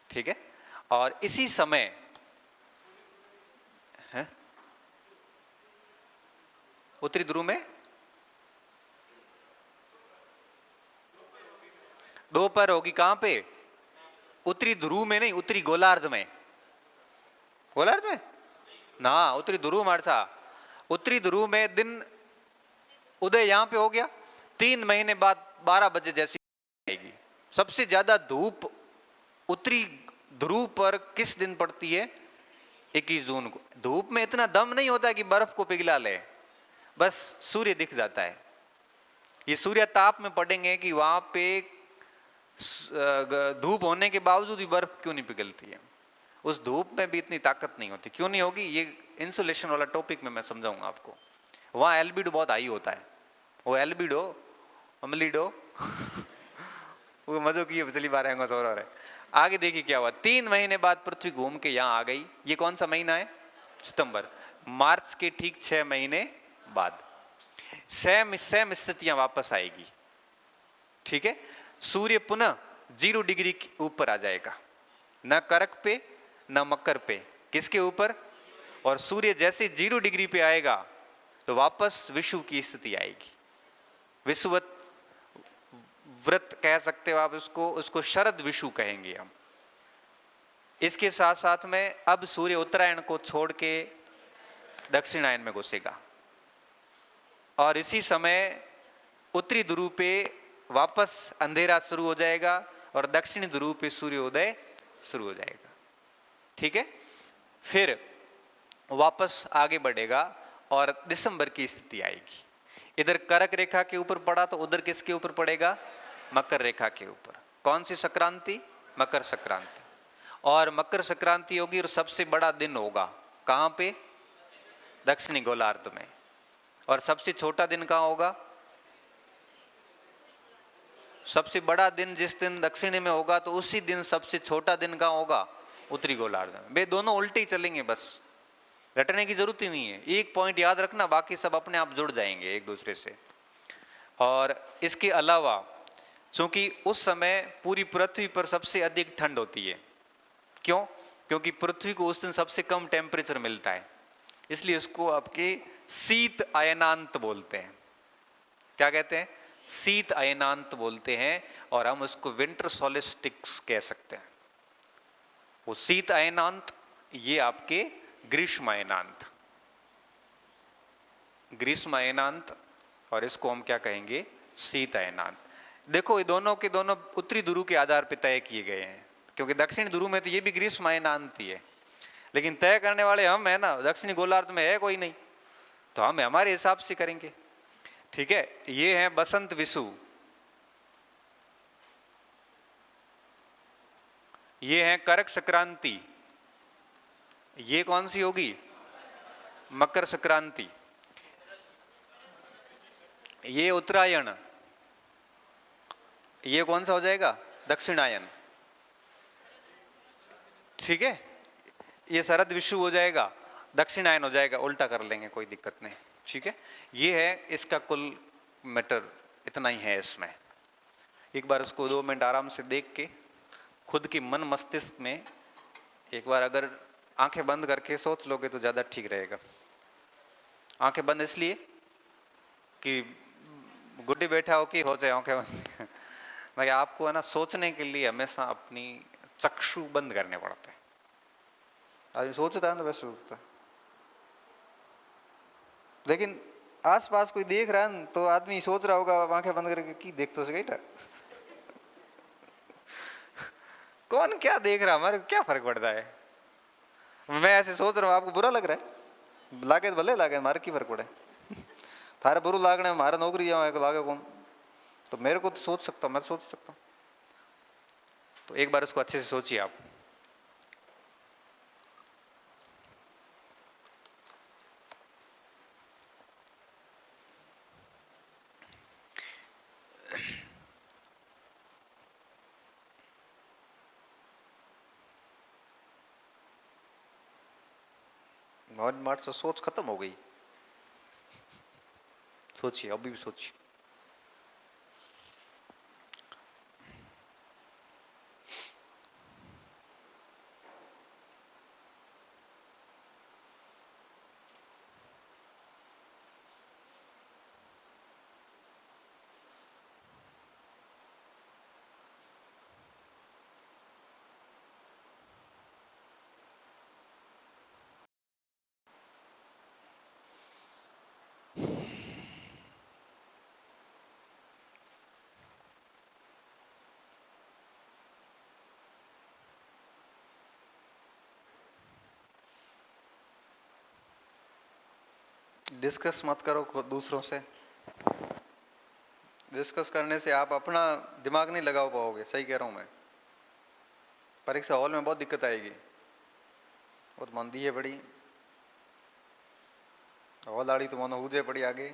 ठीक है। और इसी समय है उत्तरी ध्रुव में दोपहर होगी। कहां पे? उत्तरी ध्रुव में नहीं, उत्तरी गोलार्ध में। गोलार्ध में ना, उत्तरी ध्रुव मारसा। उत्तरी ध्रुव में दिन उदय यहां पे हो गया। 3 महीने बाद 12 बजे जैसी आएगी। सबसे ज्यादा धूप उत्तरी ध्रुव पर किस दिन पड़ती है? 21 जून को। धूप में इतना दम नहीं होता कि बर्फ को पिघला ले, बस सूर्य दिख जाता है। ये सूर्य ताप में पड़ेंगे कि वहां पे धूप होने के बावजूद भी बर्फ क्यों नहीं पिघलती है? उस धूप में भी इतनी ताकत नहीं होती। क्यों नहीं होगी? ये इंसुलेशन वाला टॉपिक में मैं समझाऊंगा आपको। वहां एल्बिडो बहुत हाई होता है। वो एल्बिडो अम्लिडो वो मजो की पिछली बार है और है। आगे देखिए क्या हुआ। 3 महीने बाद पृथ्वी घूम के यहां आ गई। ये कौन सा महीना है? सितंबर। मार्च के ठीक 6 महीने बाद सेम स्थितियां वापस आएगी, ठीक है। सूर्य पुनः 0 डिग्री के ऊपर आ जाएगा, न कर्क पे न मकर पे। किसके ऊपर? और सूर्य जैसे 0 डिग्री पे आएगा तो वापस विषुव की स्थिति आएगी। विषुवत व्रत कह सकते हो आप इसको, उसको शरद विषु कहेंगे हम। इसके साथ साथ में अब सूर्य उत्तरायण को छोड़ के दक्षिणायन में घुसेगा, और इसी समय उत्तरी ध्रुव पे वापस अंधेरा शुरू हो जाएगा और दक्षिणी ध्रुव पे सूर्योदय शुरू हो जाएगा, ठीक है। फिर वापस आगे बढ़ेगा और दिसंबर की स्थिति आएगी। इधर कर्क रेखा के ऊपर पड़ा तो उधर किसके ऊपर पड़ेगा? मकर रेखा के ऊपर। कौन सी संक्रांति? मकर संक्रांति। और मकर संक्रांति होगी और सबसे बड़ा दिन होगा कहाँ पे? दक्षिणी गोलार्ध में। और सबसे छोटा दिन कहाँ होगा? सबसे बड़ा दिन जिस दिन दक्षिणी में होगा तो उसी दिन सबसे छोटा दिन कहाँ होगा? उत्तरी गोलार्ध में। वे दोनों उल्टे ही चलेंगे, बस रटने की जरूरत ही नहीं है। एक पॉइंट याद रखना, बाकी सब अपने आप जुड़ जाएंगे एक दूसरे से। और इसके अलावा चूंकि उस समय पूरी पृथ्वी पर सबसे अधिक ठंड होती है। क्यों? क्योंकि पृथ्वी को उस दिन सबसे कम टेम्परेचर मिलता है, इसलिए उसको आपके शीत अयनांत बोलते हैं। क्या कहते हैं? शीत अयनांत बोलते हैं। और हम उसको विंटर सोलिस्टिक्स कह सकते हैं। वो शीत अयनांत, ये आपके ग्रीष्म अयनांत, ग्रीष्म अयनांत, और इसको हम क्या कहेंगे? शीत अयनांत। देखो ये दोनों के दोनों उत्तरी ध्रुव के आधार पर तय किए गए हैं, क्योंकि दक्षिण ध्रुव में तो ये भी ग्रीष्म अयनांत ही है, लेकिन तय करने वाले हम है ना। दक्षिणी गोलार्ध में है कोई नहीं, तो हम हमारे हिसाब से करेंगे। ठीक है, ये है बसंत विषु, ये है करक संक्रांति, ये कौन सी होगी? मकर संक्रांति। ये उत्तरायण, ये कौन सा हो जाएगा? दक्षिणायन। ठीक है, ये शरद विषु हो जाएगा, दक्षिणायन हो जाएगा, उल्टा कर लेंगे, कोई दिक्कत नहीं। ठीक है, ये है इसका कुल मैटर, इतना ही है इसमें। एक बार इसको 2 मिनट आराम से देख के खुद की मन मस्तिष्क में एक बार अगर आंखें बंद करके सोच लोगे तो ज्यादा ठीक रहेगा। आंखें बंद इसलिए कि गुड्डी बैठा हो कि हो जाए आंखें बंद मगर आपको है ना सोचने के लिए हमेशा अपनी चक्षु बंद करने पड़ते हैं। आदमी सोचता है ना वैसे सोचता है, लेकिन आसपास कोई देख रहा है तो आदमी सोच रहा होगा आंखें बंद करके कि देख तो सही था कौन क्या देख रहा, हमारे क्या फर्क पड़ता है? मैं ऐसे सोच रहा हूँ, आपको बुरा लग रहा है? लागे तो भले लागे, हमारे की फर्क पड़े? थारे बुरा लागने हमारा नौकरी जाओ लागे कौन? तो मेरे को तो सोच सकता हूँ, मैं सोच सकता हूँ। तो एक बार उसको अच्छे से सोचिए आप। मार्च से सोच खत्म हो गई। सोचिए, अभी भी सोचिए। डिस्कस मत करो खुद दूसरों से। डिस्कस करने से आप अपना दिमाग नहीं लगा पाओगे। सही कह रहा हूं मैं। परीक्षा हॉल में बहुत दिक्कत आएगी, बहुत मंदी है बड़ी। हॉल आड़ी तो मानो हुजे पड़ी आगे।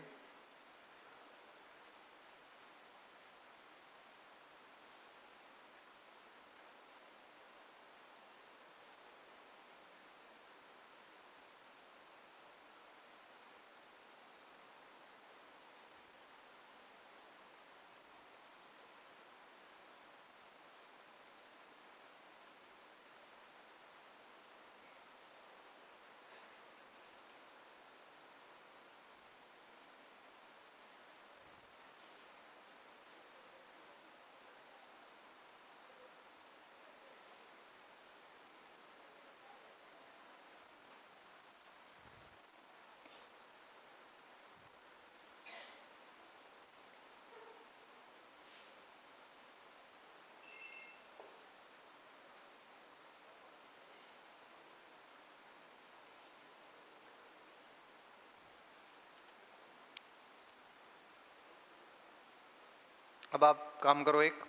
अब आप काम करो, एक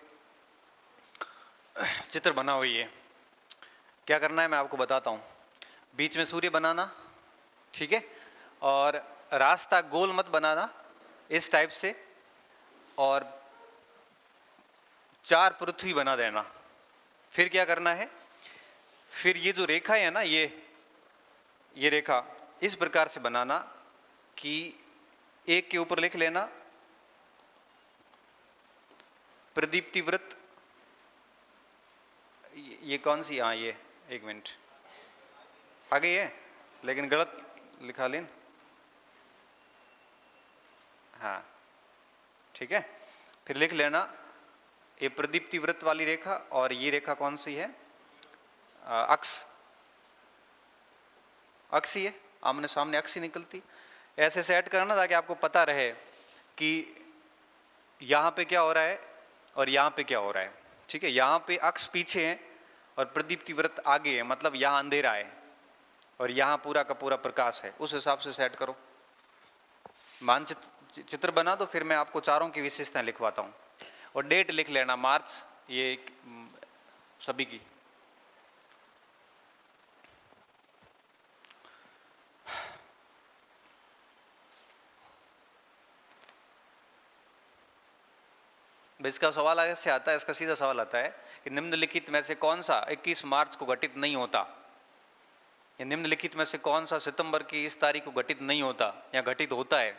चित्र बना हुई है। क्या करना है मैं आपको बताता हूँ। बीच में सूर्य बनाना, ठीक है, और रास्ता गोल मत बनाना, इस टाइप से, और 4 पृथ्वी बना देना। फिर क्या करना है, फिर ये जो रेखा है ना, ये रेखा इस प्रकार से बनाना कि एक के ऊपर लिख लेना प्रदीप्ति वृत्त। ये कौन सी, हाँ ये, एक मिनट, आ गई है लेकिन गलत लिखा लेन, हाँ ठीक है। फिर लिख लेना ये प्रदीप्ति वृत्त वाली रेखा, और ये रेखा कौन सी है, अक्ष, अक्ष ही है, आमने सामने अक्ष ही निकलती। ऐसे सेट करना ताकि आपको पता रहे कि यहाँ पे क्या हो रहा है और यहाँ पे क्या हो रहा है, ठीक है। यहाँ पे अक्ष पीछे है और प्रदीप्ति वृत्त आगे है, मतलब यहाँ अंधेरा है और यहाँ पूरा का पूरा प्रकाश है, उस हिसाब से सेट करो। मानचित्र चित्र बना दो, फिर मैं आपको चारों की विशेषताएं लिखवाता हूँ। और डेट लिख लेना, मार्च, ये सभी की। इसका सवाल ऐसे आता है, इसका सीधा सवाल आता है कि निम्नलिखित में से कौन सा 21 मार्च को घटित नहीं होता, या निम्नलिखित में से कौन सा सितंबर की इस तारीख को घटित नहीं होता या घटित होता है।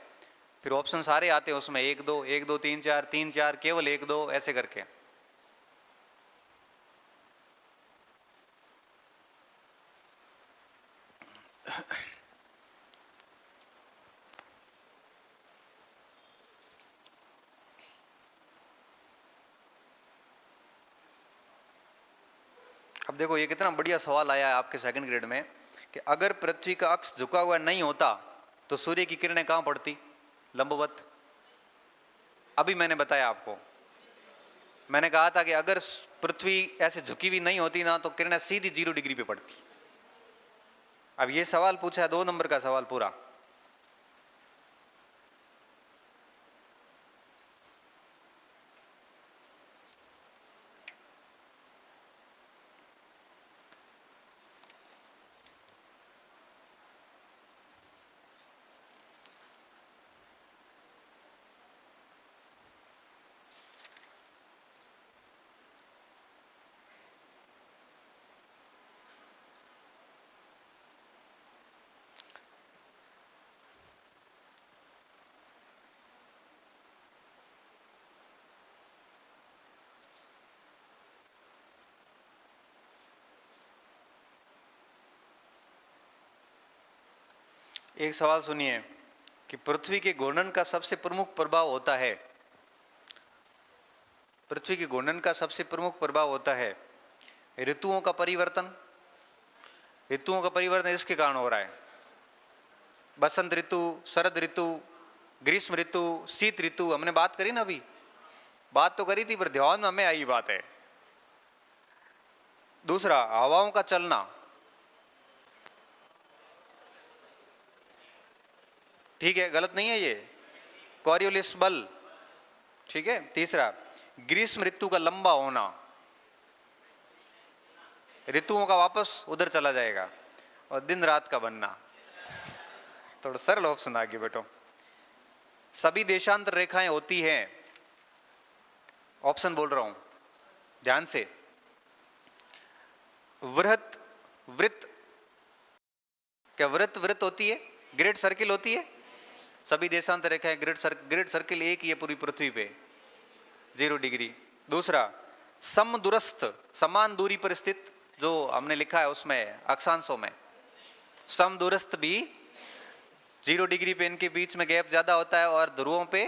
फिर ऑप्शन सारे आते हैं उसमें, 1 2 1 2 3 4 3 4, केवल 1 2 ऐसे करके। अब देखो ये कितना बढ़िया सवाल आया है आपके सेकंड ग्रेड में कि अगर पृथ्वी का अक्ष झुका हुआ नहीं होता तो सूर्य की किरणें कहां पड़ती, लंबवत। अभी मैंने बताया आपको, मैंने कहा था कि अगर पृथ्वी ऐसे झुकी हुई नहीं होती ना तो किरणें सीधी 0 डिग्री पे पड़ती। अब ये सवाल पूछा है 2 नंबर का सवाल पूरा। एक सवाल सुनिए कि पृथ्वी के घूर्णन का सबसे प्रमुख प्रभाव होता है, पृथ्वी के घूर्णन का सबसे प्रमुख प्रभाव होता है ऋतुओं का परिवर्तन। ऋतुओं का परिवर्तन इसके कारण हो रहा है, बसंत ऋतु, शरद ऋतु, ग्रीष्म ऋतु, शीत ऋतु। हमने बात करी ना, अभी बात तो करी थी पर ध्यान में हमें आई बात है। दूसरा, हवाओं का चलना, ठीक है, गलत नहीं है ये, कॉरियोलिस बल, ठीक है। तीसरा, ग्रीष्म ऋतु का लंबा होना, ऋतुओं का वापस उधर चला जाएगा। और दिन रात का बनना। थोड़ा सरल ऑप्शन आगे बेटो। सभी देशांतर रेखाएं होती हैं, ऑप्शन बोल रहा हूं ध्यान से। वृत्त, वृत्त, क्या वृत्त वृत्त होती है, ग्रेट सर्किल होती है। सभी देशांतर रेखाएं ग्रेट सर्किल एक ही है पूरी पृथ्वी पे, 0 डिग्री। दूसरा, समदूरस्थ, समान दूरी पर स्थित, जो हमने लिखा है उसमें अक्षांशों में, समदूरस्थ भी 0 डिग्री पे इनके बीच में गैप ज्यादा होता है और ध्रुवों पे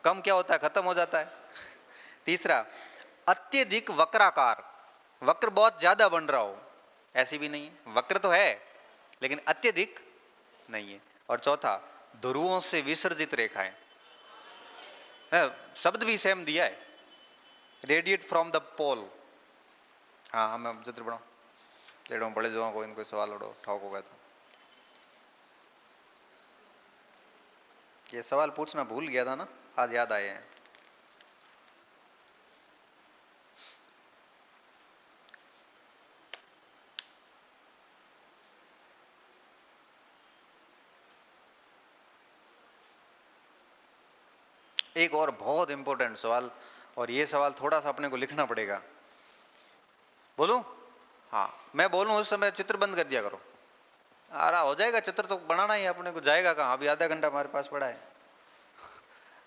कम क्या होता है, खत्म हो जाता है। तीसरा, अत्यधिक वक्राकार, वक्र बहुत ज्यादा बन रहा हो, ऐसी भी नहीं है, वक्र तो है लेकिन अत्यधिक नहीं है। और चौथा, ध्रुवों से विसर्जित रेखाएं, शब्द भी सेम दिया है, रेडिएट फ्रॉम द पोल। हाँ मैं चित्र बनाओ, जेड़ो बड़े जो कोई कोई सवाल उड़ो ठाक हो गया तो। ये सवाल पूछना भूल गया था ना, आज याद आए हैं। एक और बहुत इंपॉर्टेंट सवाल, और ये सवाल थोड़ा सा अपने को लिखना पड़ेगा। बोलूं? हाँ, मैं बोलूं उस समय चित्र बंद कर दिया करो। अरे हो जाएगा, चित्र तो बनाना ही अपने को, जाएगा कहाँ, अभी आधा घंटा हमारे पास पड़ा है।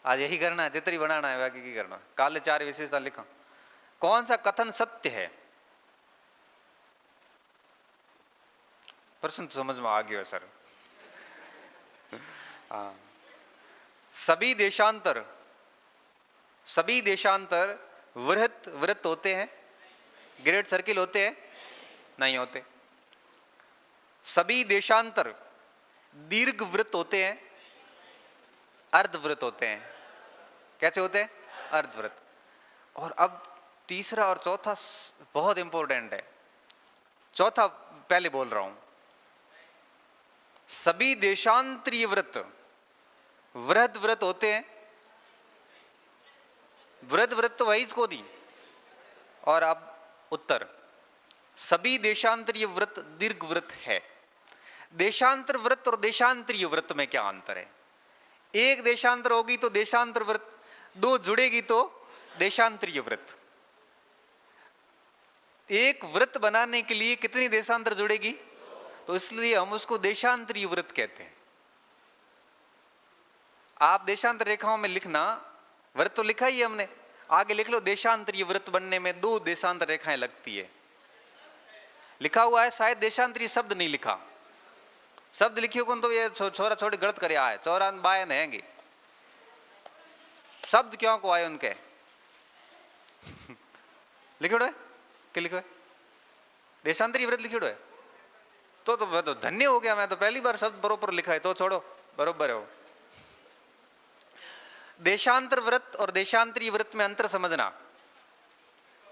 आज यही करना है, चित्र ही बनाना है, बाकी की करना। काले 4 विशेषता लिखा। कौन सा कथन सत्य है? प्रश्न समझ में आ गया है सर। हाँ, सभी देशांतर वृत्त होते हैं? ग्रेट सर्किल होते हैं? नहीं होते। सभी देशांतर दीर्घ वृत्त होते हैं? अर्धवृत्त होते हैं। कैसे होते हैं? अर्धवृत्त। और अब तीसरा और चौथा बहुत इंपॉर्टेंट है। चौथा पहले बोल रहा हूं। सभी देशांतरीय वृत्त वृहद वृत्त होते हैं? वृहद वृत्त तो वही इसको दी। और अब उत्तर, सभी देशांतरीय वृत्त दीर्घ वृत्त है। देशांतर वृत्त और देशांतरीय वृत्त में क्या अंतर है? एक देशांतर होगी तो देशांतर वृत्त, दो जुड़ेगी तो देशांतरीय वृत्त। एक वृत्त बनाने के लिए कितनी देशांतर जुड़ेगी? तो इसलिए हम उसको देशांतरीय वृत्त कहते हैं। आप देशांतर रेखाओं में लिखना, वृत्त तो लिखा ही है हमने, आगे लिख लो देशांतरीय वृत्त बनने में 2 देशांतर रेखाएं लगती है। लिखा हुआ है, शायद देशांतरीय शब्द नहीं लिखा। शब्द लिखियो कौन तो ये छोरा छोड़ी गलत करे आए, चौरान बायन हैंगे शब्द क्यों को आए उनके। लिखो है क्या? लिखो है देशांतरीय वृत्त लिखो है तो धन्य हो गया। मैं तो पहली बार शब्द बरोबर लिखा है, तो छोड़ो बरोबर है वो। देशांतर वृत्त और देशांतरीय वृत्त में अंतर समझना।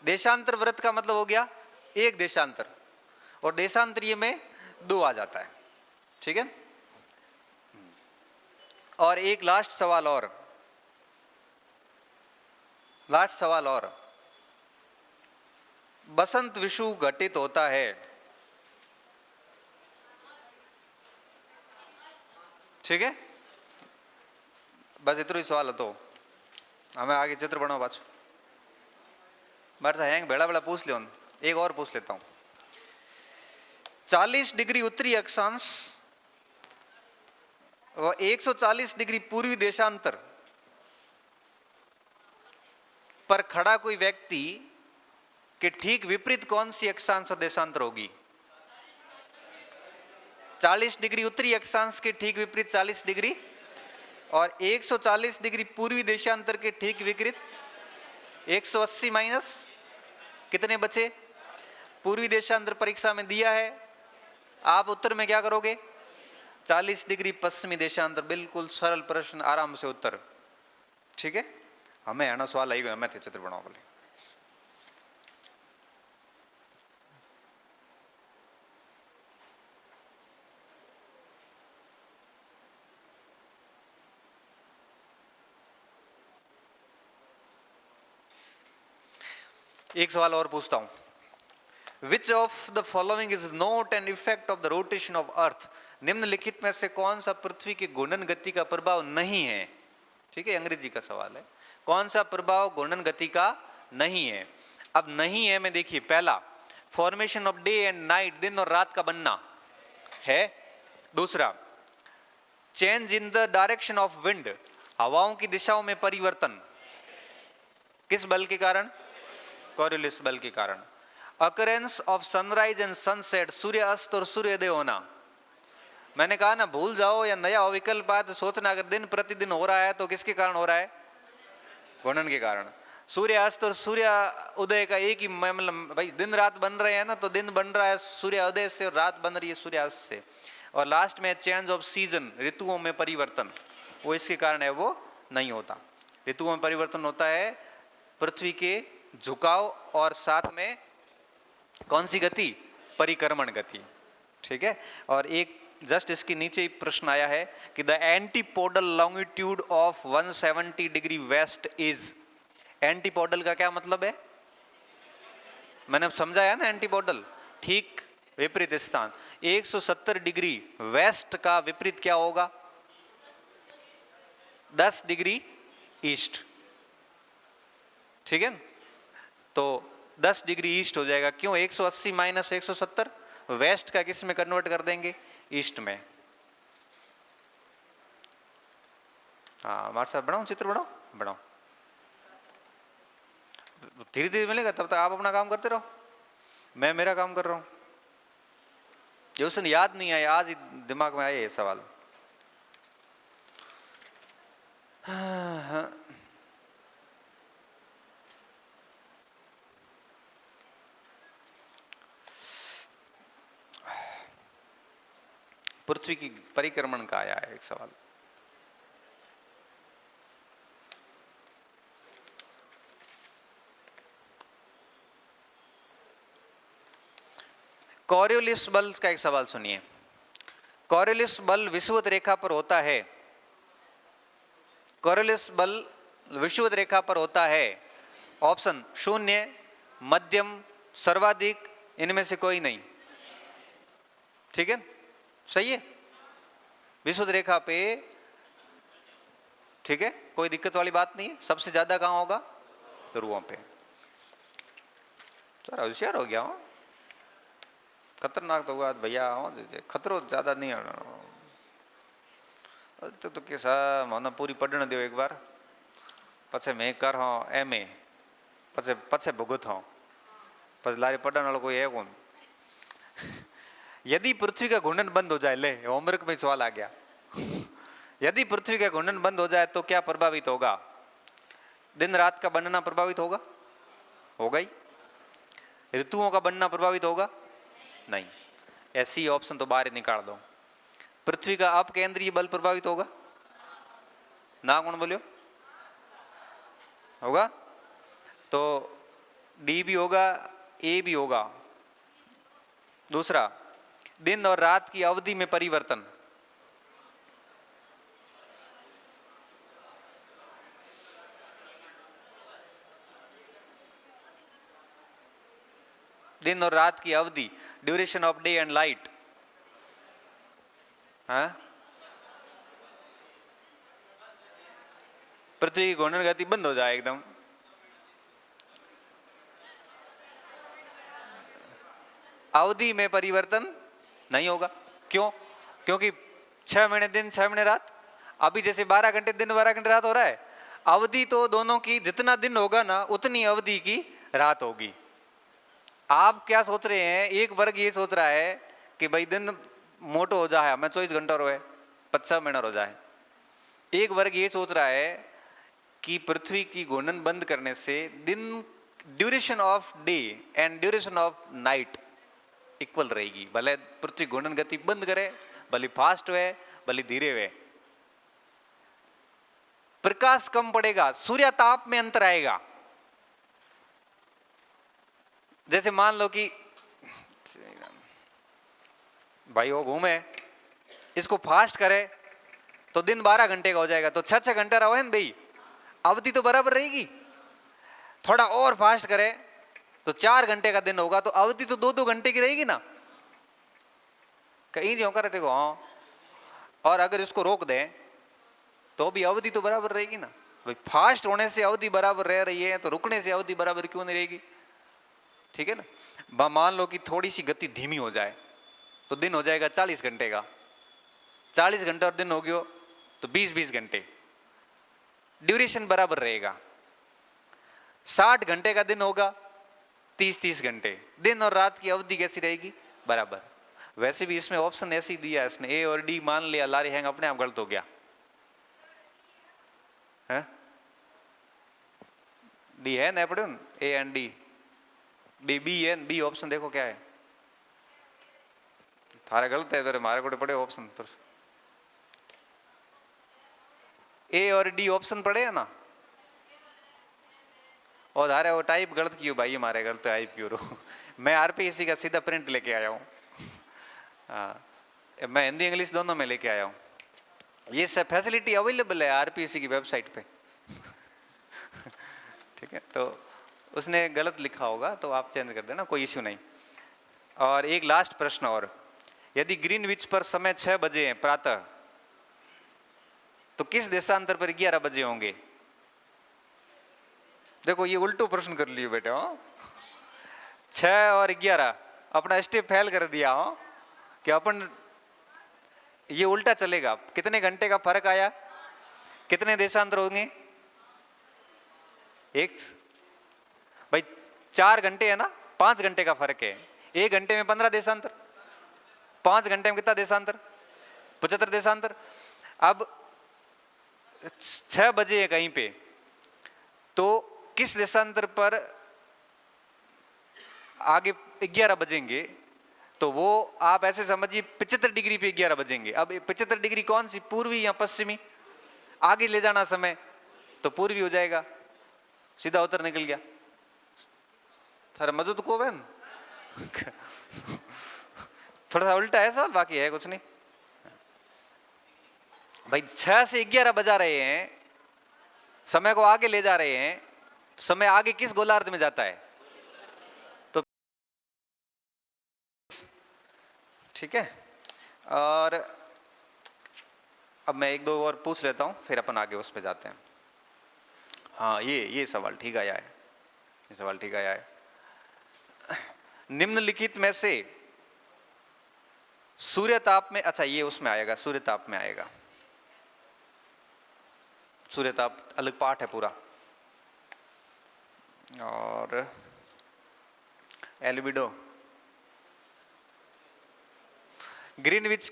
देशांतर वृत्त का मतलब हो गया एक देशांतर, और देशांतरीय में 2 आ जाता है। ठीक है। और एक लास्ट सवाल और, बसंत विषु घटित होता है? ठीक है, बस इतना ही सवाल હતો। हमें आगे चित्र बनाओ पाछो। मारे से हैंग भेड़ा पूछ लियो। एक और पूछ लेता हूं। 40 डिग्री उत्तरी अक्षांश व 140 डिग्री पूर्वी देशांतर पर खड़ा कोई व्यक्ति के ठीक विपरीत कौन सी अक्षांश देशांतर होगी? 40 डिग्री उत्तरी अक्षांश के ठीक विपरीत 40 डिग्री, और 140 डिग्री पूर्वी देशांतर के ठीक विपरीत 180 माइनस कितने बचे? पूर्वी देशांतर परीक्षा में दिया है, आप उत्तर में क्या करोगे? 40 डिग्री पश्चिमी देशांतर। बिल्कुल सरल प्रश्न, आराम से उत्तर। ठीक है, हमें आना सवाल आई गया, मैं चित्र बनाओ बोले। एक सवाल और पूछता हूं। Which of the following is not an effect of the rotation of earth? निम्नलिखित में से कौन सा पृथ्वी की घूर्णन गति का प्रभाव नहीं है? ठीक है, अंग्रेजी का सवाल है। कौन सा प्रभाव घूर्णन गति का नहीं है? अब नहीं है में देखिए, पहला formation of day and night, दिन और रात का बनना है। दूसरा, change in the direction of wind, हवाओं की दिशाओं में परिवर्तन, किस बल के कारण? कोरियोलिस बल के कारण। Occurrence of sunrise and sunset, सूर्य अस्त और सूर्योदय होना। मैंने कहा ना, भूल जाओ या नया विकल्प आए तो सोचना, अगर दिन प्रतिदिन हो रहा है तो किसके कारण हो रहा है? घूर्णन के कारण। सूर्य अस्त और सूर्य उदय का एक ही मतलब, भाई दिन रात बन रहे हैं ना, तो दिन बन रहा है सूर्य उदय से और रात बन रही है सूर्य अस्त से। और लास्ट में चेंज ऑफ सीजन, ऋतुओं में परिवर्तन, वो इसके कारण है, वो नहीं होता। ऋतुओं में परिवर्तन होता है पृथ्वी के झुकाव और साथ में कौन सी गति? परिक्रमण गति। ठीक है। और एक जस्ट इसके नीचे ही प्रश्न आया है कि the antipodal longitude of 170 degree west is. Antipodal का क्या मतलब है? मैंने समझाया ना, एंटीपोडल ठीक विपरीत स्थान। 170 डिग्री वेस्ट का विपरीत क्या होगा? 10 डिग्री ईस्ट, ठीक है ना। तो 10 डिग्री ईस्ट हो जाएगा। क्यों? 180 माइनस 170, वेस्ट का किस में कन्वर्ट कर देंगे? ईस्ट में। हाँ, हमारे साथ बनाओ, चित्र बनाओ, बनाओ। धीरे धीरे मिलेगा, तब तक आप अपना काम करते रहो, मैं मेरा काम कर रहा हूं। ये उस दिन याद नहीं आया, आज ही दिमाग में आया ये सवाल। हाँ। पृथ्वी की परिक्रमण का आया है एक सवाल। कॉरियोलिस बल का एक सवाल सुनिए। कॉरियोलिस बल विषुवत रेखा पर होता है। कॉरियोलिस बल विषुवत रेखा पर होता है। ऑप्शन 0, मध्यम, सर्वाधिक, इनमें से कोई नहीं। ठीक है, सही है, विषुवत रेखा पे। ठीक है, कोई दिक्कत वाली बात नहीं है। सबसे ज्यादा कहां होगा? ध्रुवों पे। चलो होशियार हो गया हूं। खतरनाक तो हुआ भैया, खतरो ज्यादा नहीं है तो कैसा મને પૂરી પઢણ દો એક વાર, પછી મેં કર હા એમ એ પછી ભुगत હા, પછી લારી पढ़ने वाला कोई है कौन? यदि पृथ्वी का घूर्णन बंद हो जाए, ले होमवर्क में सवाल आ गया, यदि पृथ्वी का घूर्णन बंद हो जाए तो क्या प्रभावित होगा? दिन रात का बनना प्रभावित होगा? होगा ही। ऋतुओं का बनना प्रभावित होगा? नहीं। ऐसी ऑप्शन तो बाहर निकाल दो। पृथ्वी का अपकेंद्रीय बल प्रभावित होगा? ना, कौन बोलियो? होगा। तो डी भी होगा, ए भी होगा। दूसरा, दिन और रात की अवधि में परिवर्तन। दिन और रात की अवधि, duration of day and light. हाँ, पृथ्वी की घूर्णन गति बंद हो जाए एकदम। अवधि में परिवर्तन नहीं होगा। क्यों? क्योंकि 6 महीने दिन 6 महीने रात। अभी जैसे 12 घंटे दिन 12 घंटे रात हो रहा है, अवधि तो दोनों की जितना दिन होगा ना उतनी अवधि की रात होगी। आप क्या सोच रहे हैं? एक वर्ग ये सोच रहा है कि भाई दिन मोटो हो जाए, हमें 24 घंटा रोए 50 महीना हो जाए। एक वर्ग ये सोच रहा है कि पृथ्वी की घूर्णन बंद करने से दिन, duration of day and duration of night equal रहेगी। भले पृथ्वी घूर्णन गति बंद करे, भले फास्ट हुए भले धीरे हुए, प्रकाश कम पड़ेगा, सूर्य ताप में अंतर आएगा। जैसे मान लो कि भाई वो घूमे, इसको फास्ट करे तो दिन 12 घंटे का हो जाएगा, तो 6 घंटा रहो है ना भाई, अवधि तो बराबर रहेगी। थोड़ा और फास्ट करे तो 4 घंटे का दिन होगा, तो अवधि तो 2-2 घंटे की रहेगी ना। कहीं जो कर हाँ, और अगर इसको रोक दें तो भी अवधि तो बराबर रहेगी ना। भाई फास्ट होने से अवधि बराबर रह रही है, तो रुकने से अवधि बराबर क्यों नहीं रहेगी? ठीक है ना। मान लो कि थोड़ी सी गति धीमी हो जाए तो दिन हो जाएगा 40 घंटे का। 40 घंटे और दिन हो गयो तो 20-20 घंटे, ड्यूरेशन बराबर रहेगा। 60 घंटे का दिन होगा, 30-30 घंटे, दिन और रात की अवधि कैसी रहेगी? बराबर। वैसे भी इसमें ऑप्शन ऐसे ही दिया इसने, ए और डी मान लिया, लारी हैंग अपने आप गलत हो गया है। डी है ना पढ़ो, A and D, D B है, बी ऑप्शन देखो क्या है। थारे गलत है, हमारे को पड़े ऑप्शन पर ए और डी ऑप्शन पड़े है ना, और धारे वो टाइप गलत क्यों भाई, हमारे गलत टाइप क्यों रो। मैं आरपीएससी का सीधा प्रिंट लेके आया हूँ। हाँ, मैं हिंदी इंग्लिश दोनों में लेके आया हूँ। ये सब फैसिलिटी अवेलेबल है आरपीएससी की वेबसाइट पे। ठीक है, तो उसने गलत लिखा होगा तो आप चेंज कर देना, कोई इश्यू नहीं। और एक लास्ट प्रश्न और, यदि ग्रीनविच पर समय 6 बजे है प्रातः, तो किस देशांतर पर 11 बजे होंगे? देखो ये उल्टो प्रश्न कर लियो बेटे। हो 6 और 11 अपना स्टेप फेल कर दिया हो कि अपन ये उल्टा चलेगा। कितने घंटे का फर्क आया, कितने देशांतर होंगे? एक भाई 4 घंटे है ना, 5 घंटे का फर्क है। 1 घंटे में 15 देशांतर, 5 घंटे में कितना देशांतर? 75 देशांतर। अब 6 बजे है कहीं पे, तो किस देशांतर पर आगे 11 बजेंगे, तो वो आप ऐसे समझिए 75 डिग्री पे 11 बजेंगे। अब 75 डिग्री कौन सी, पूर्वी या पश्चिमी? आगे ले जाना समय तो पूर्वी हो जाएगा, सीधा उत्तर निकल गया। सर मधु तो को बहन थोड़ा सा उल्टा है सवाल, बाकी है कुछ नहीं भाई। 6 से 11 बजा रहे हैं, समय को आगे ले जा रहे हैं, समय आगे किस गोलार्ध में जाता है? तो ठीक है। और अब मैं 1-2 और पूछ लेता हूं, फिर अपन आगे उस पे जाते हैं। हाँ ये सवाल ठीक आया है, ये सवाल ठीक आया है। निम्नलिखित में से सूर्य ताप में, अच्छा ये उसमें आएगा, सूर्य ताप में आएगा। सूर्य ताप अलग पाठ है पूरा। और एल्बिडो, ग्रीनविच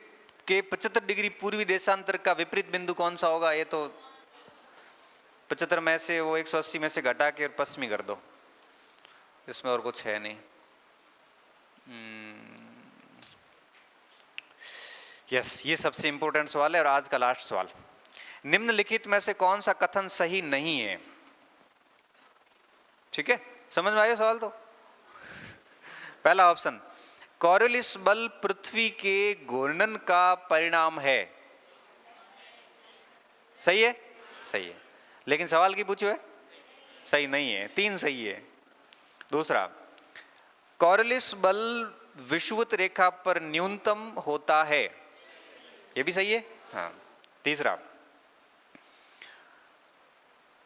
के 75 डिग्री पूर्वी देशांतर का विपरीत बिंदु कौन सा होगा? ये तो 75 में से वो 180 में से घटा के और पश्चिमी कर दो, इसमें और कुछ है नहीं। यस, ये सबसे इंपॉर्टेंट सवाल है और आज का लास्ट सवाल। निम्नलिखित में से कौन सा कथन सही नहीं है? ठीक है, समझ में आया सवाल? तो पहला ऑप्शन, कॉरियोलिस बल पृथ्वी के घूर्णन का परिणाम है। सही है? सही है, लेकिन सवाल की पूछो है, सही नहीं है। 3 सही है। दूसरा, कॉरियोलिस बल विषुवत रेखा पर न्यूनतम होता है, ये भी सही है। हाँ। तीसरा,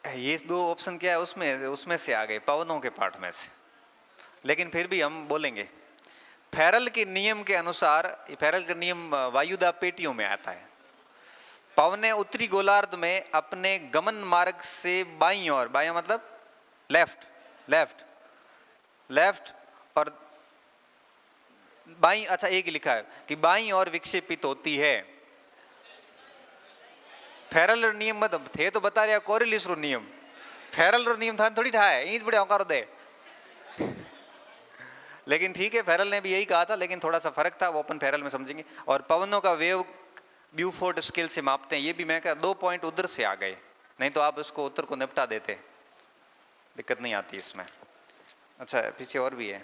ये 2 ऑप्शन क्या है उसमें से आ गए, पवनों के पाठ में से, लेकिन फिर भी हम बोलेंगे। फेरल के नियम के अनुसार, फेरल का नियम वायुदाब पेटियों में आता है। पवनें उत्तरी गोलार्ध में अपने गमन मार्ग से बाईं ओर, बाईं मतलब लेफ्ट, लेफ्ट लेफ्ट और बाईं, अच्छा एक ही लिखा है कि बाईं ओर विक्षेपित होती है। फेरल नियम मतलब थे तो बता रहा कोरियोलिस रो नियम, फेरल रो नियम था थोड़ी था है, ईंट बड़े औकार दे लेकिन ठीक है, फेरल ने भी यही कहा था, लेकिन थोड़ा सा फर्क था, वो अपन फेरल में समझेंगे। और पवनों का वेव ब्यूफोर्ड स्केल से मापते हैं, ये भी मैं कहा 2 पॉइंट उधर से आ गए, नहीं तो आप उसको उत्तर को निपटा देते, दिक्कत नहीं आती इसमें। अच्छा पीछे और भी है,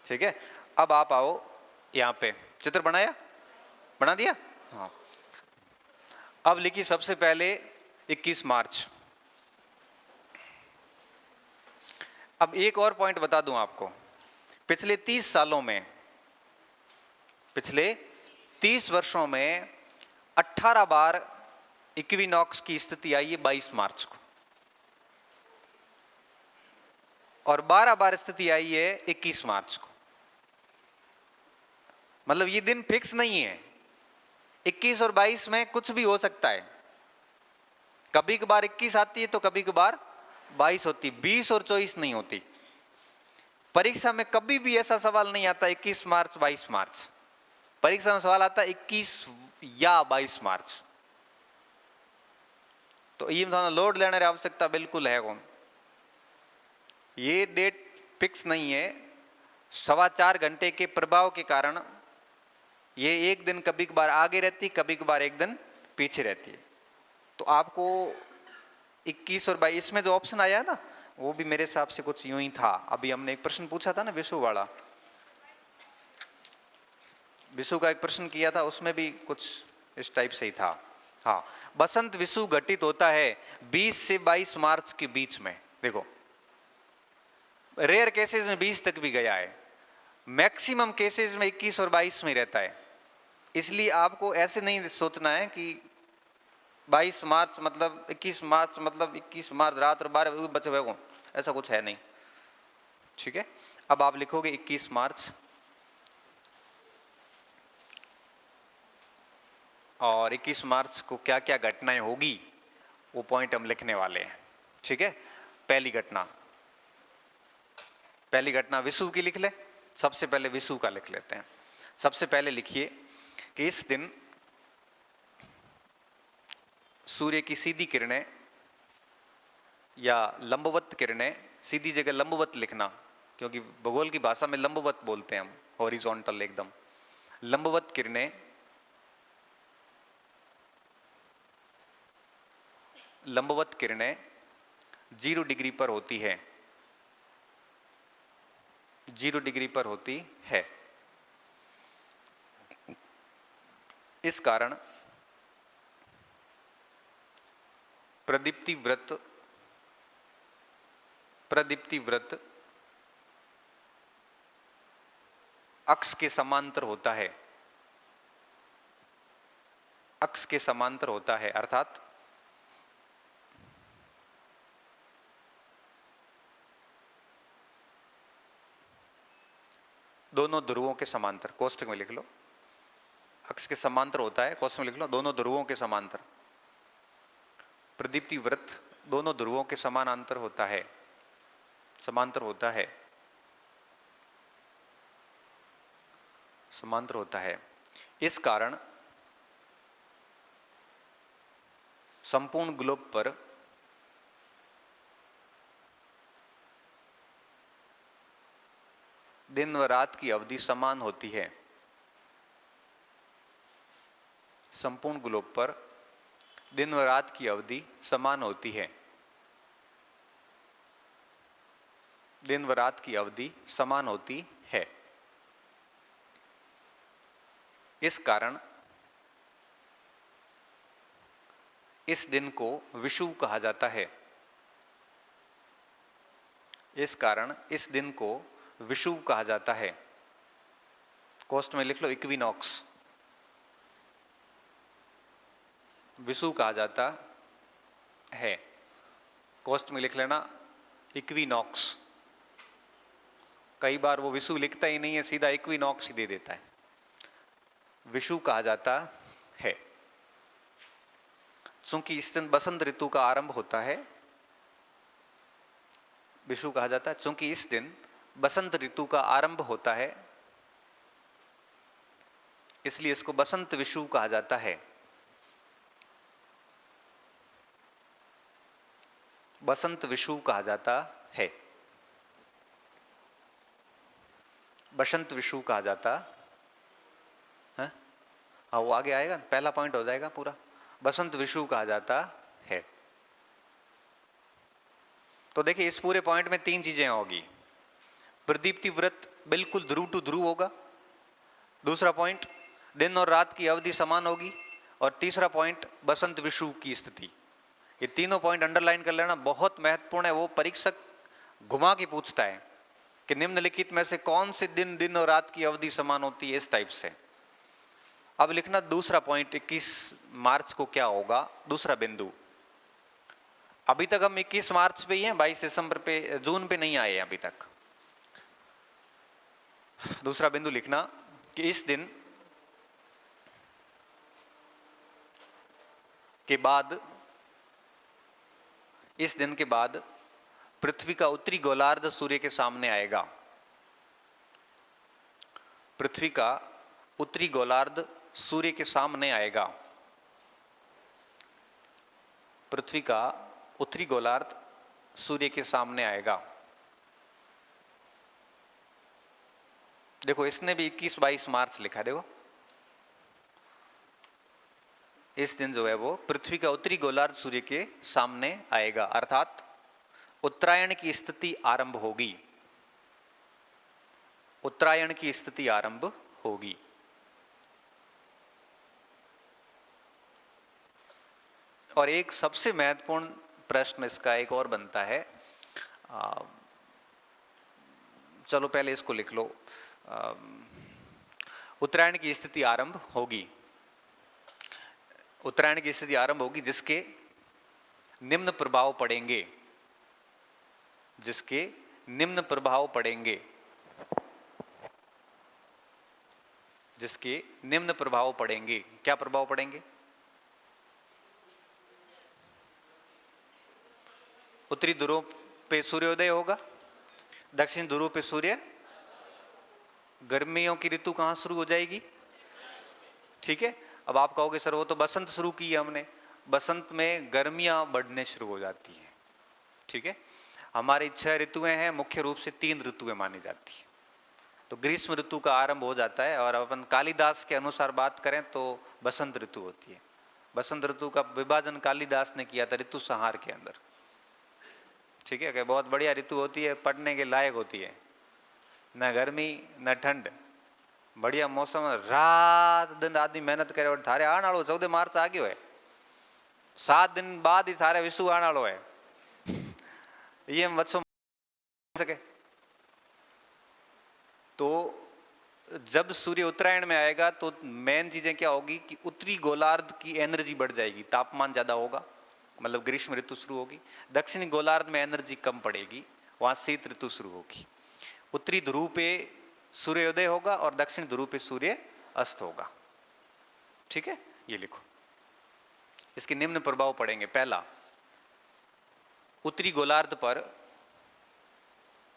ठीक है। अब आप आओ यहाँ पे, चित्र बनाया, बना दिया? हाँ। अब लिखी सबसे पहले 21 मार्च। अब एक और पॉइंट बता दूं आपको, पिछले 30 सालों में, पिछले 30 वर्षों में 18 बार इक्विनॉक्स की स्थिति आई है 22 मार्च को, और 12 बार स्थिति आई है 21 मार्च को। मतलब ये दिन फिक्स नहीं है, 21 और 22 में कुछ भी हो सकता है। कभी कभार 21 आती है तो कभी कभार 22 होती, 20 और 24 नहीं होती। परीक्षा में कभी भी ऐसा सवाल नहीं आता 21 मार्च 22 मार्च, परीक्षा में सवाल आता 21 या 22 मार्च। तो ये लोड लेने की आवश्यकता बिल्कुल है कौन, ये डेट फिक्स नहीं है। 4.25 घंटे के प्रभाव के कारण ये एक दिन कभी कभार आगे रहती, कभी कभार एक दिन पीछे रहती है। तो आपको 21 और 22 में जो ऑप्शन आया ना, वो भी मेरे हिसाब से कुछ यूं ही था। अभी हमने एक प्रश्न पूछा था ना विषु वाला, विषु का एक प्रश्न किया था, उसमें भी कुछ इस टाइप से ही था। हाँ, बसंत विषु घटित होता है 20 से 22 मार्च के बीच में। देखो रेयर केसेस में 20 तक भी गया है, मैक्सिमम केसेस में 21 और 22 में रहता है। इसलिए आपको ऐसे नहीं सोचना है कि 22 मार्च मतलब 21 मार्च मतलब 21 मार्च रात और 12 बजे बचे हुए को, ऐसा कुछ है नहीं। ठीक है, अब आप लिखोगे 21 मार्च और 21 मार्च को क्या क्या घटनाएं होगी वो पॉइंट हम लिखने वाले हैं। ठीक है, पहली घटना विषुव की लिख ले। सबसे पहले विषुव का लिख लेते हैं। सबसे पहले लिखिए कि इस दिन सूर्य की सीधी किरणें या लंबवत किरणें, सीधी जगह लंबवत लिखना, क्योंकि भूगोल की भाषा में लंबवत बोलते हैं हम, हॉरिजॉन्टल एकदम। लंबवत किरणें लंबवत किरणें 0 डिग्री पर होती है, 0 डिग्री पर होती है। इस कारण प्रदीप्ति व्रत अक्ष के समांतर होता है, अक्ष के समांतर होता है, अर्थात दोनों ध्रुवों के समांतर। कोष्टक में लिख लो, अक्ष के समांतर होता है, कोष्टक में लिख लो दोनों ध्रुवों के समांतर। प्रदीप्ति व्रत दोनों ध्रुवों के समानांतर होता है, समांतर होता है, समांतर होता है। इस कारण संपूर्ण ग्लोब पर दिन व रात की अवधि समान होती है। संपूर्ण ग्लोब पर दिन व रात की अवधि समान होती है, दिन व रात की अवधि समान होती है। इस कारण इस दिन को विषुव कहा जाता है। इस कारण इस दिन को विषुव कहा जाता है। कोष्ट में लिख लो इक्विनॉक्स, विषुव कहा जाता है। कोष्ट में लिख लेना इक्विनॉक्स। कई बार वो विषुव लिखता ही नहीं है, सीधा इक्विनॉक्स ही दे देता है। विषुव कहा जाता है चूंकि इस दिन बसंत ऋतु का आरंभ होता है। विषुव कहा जाता है चूंकि इस दिन बसंत ऋतु का आरंभ होता है, इसलिए इसको बसंत विषुव कहा जाता है। बसंत विषुव कहा जाता है, बसंत विषुव कहा जाता है। हाँ, वो आगे आएगा, पहला पॉइंट हो जाएगा पूरा। बसंत विषुव कहा जाता है। तो देखिए इस पूरे पॉइंट में 3 चीजें होगी। प्रदीप्ति व्रत बिल्कुल ध्रुव टू ध्रुव होगा। दूसरा पॉइंट, दिन और रात की अवधि समान होगी। और तीसरा पॉइंट, बसंत विषुव की स्थिति। ये तीनों पॉइंट अंडरलाइन कर लेना, बहुत महत्वपूर्ण है। वो परीक्षक घुमा के पूछता है कि निम्नलिखित में से कौन से दिन और रात की अवधि समान होती है, इस टाइप से। अब लिखना दूसरा पॉइंट, 21 मार्च को क्या होगा, दूसरा बिंदु। अभी तक हम 21 मार्च पे ही हैं, 22 दिसंबर पे, जून पे नहीं आए हैं अभी तक। दूसरा बिंदु लिखना कि इस दिन के बाद पृथ्वी का उत्तरी गोलार्ध सूर्य के सामने आएगा। पृथ्वी का उत्तरी गोलार्ध सूर्य के सामने आएगा। पृथ्वी का उत्तरी गोलार्ध सूर्य के सामने आएगा। देखो इसने भी 21-22 मार्च लिखा है। देखो इस दिन जो है वो पृथ्वी का उत्तरी गोलार्ध सूर्य के सामने आएगा, अर्थात उत्तरायण की स्थिति आरंभ होगी। उत्तरायण की स्थिति आरंभ होगी। और एक सबसे महत्वपूर्ण प्रश्न इसका एक और बनता है, चलो पहले इसको लिख लो। उत्तरायण की स्थिति आरंभ होगी। उत्तरायण की स्थिति आरंभ होगी जिसके निम्न प्रभाव पड़ेंगे, जिसके निम्न प्रभाव पड़ेंगे, जिसके निम्न प्रभाव पड़ेंगे। क्या प्रभाव पड़ेंगे? उत्तरी ध्रुव पे सूर्योदय होगा, दक्षिण ध्रुव पे सूर्य। गर्मियों की ऋतु कहां शुरू हो जाएगी? ठीक है। अब आप कहोगे सर वो तो बसंत शुरू की है हमने। बसंत में गर्मियां बढ़ने शुरू हो जाती हैं। ठीक है। हमारी 6 ऋतुएं हैं, मुख्य रूप से 3 ऋतुएं मानी जाती है। तो ग्रीष्म ऋतु का आरंभ हो जाता है, और अपन कालिदास के अनुसार बात करें तो बसंत ऋतु होती है। बसंत ऋतु का विभाजन कालिदास ने किया था ऋतु संहार के अंदर। ठीक है, कि बहुत बढ़िया ऋतु होती है, पढ़ने के लायक होती है, न गर्मी न ठंड, बढ़िया मौसम, रात दिन आदमी मेहनत करे। और थारे आने वालों 14 मार्च आ गयो है, 7 दिन बाद ही थारे विशु आने वालों है। ये वत्सो सके। तो जब सूर्य उत्तरायण में आएगा तो मेन चीजें क्या होगी कि उत्तरी गोलार्ध की एनर्जी बढ़ जाएगी, तापमान ज्यादा होगा, मतलब ग्रीष्म ऋतु शुरू होगी। दक्षिणी गोलार्ध में एनर्जी कम पड़ेगी, वहां शीत ऋतु शुरू होगी। उत्तरी ध्रुव पे सूर्योदय होगा और दक्षिण ध्रुव पे सूर्य अस्त होगा। ठीक है, ये लिखो। इसके निम्न प्रभाव पड़ेंगे। पहला, उत्तरी गोलार्ध पर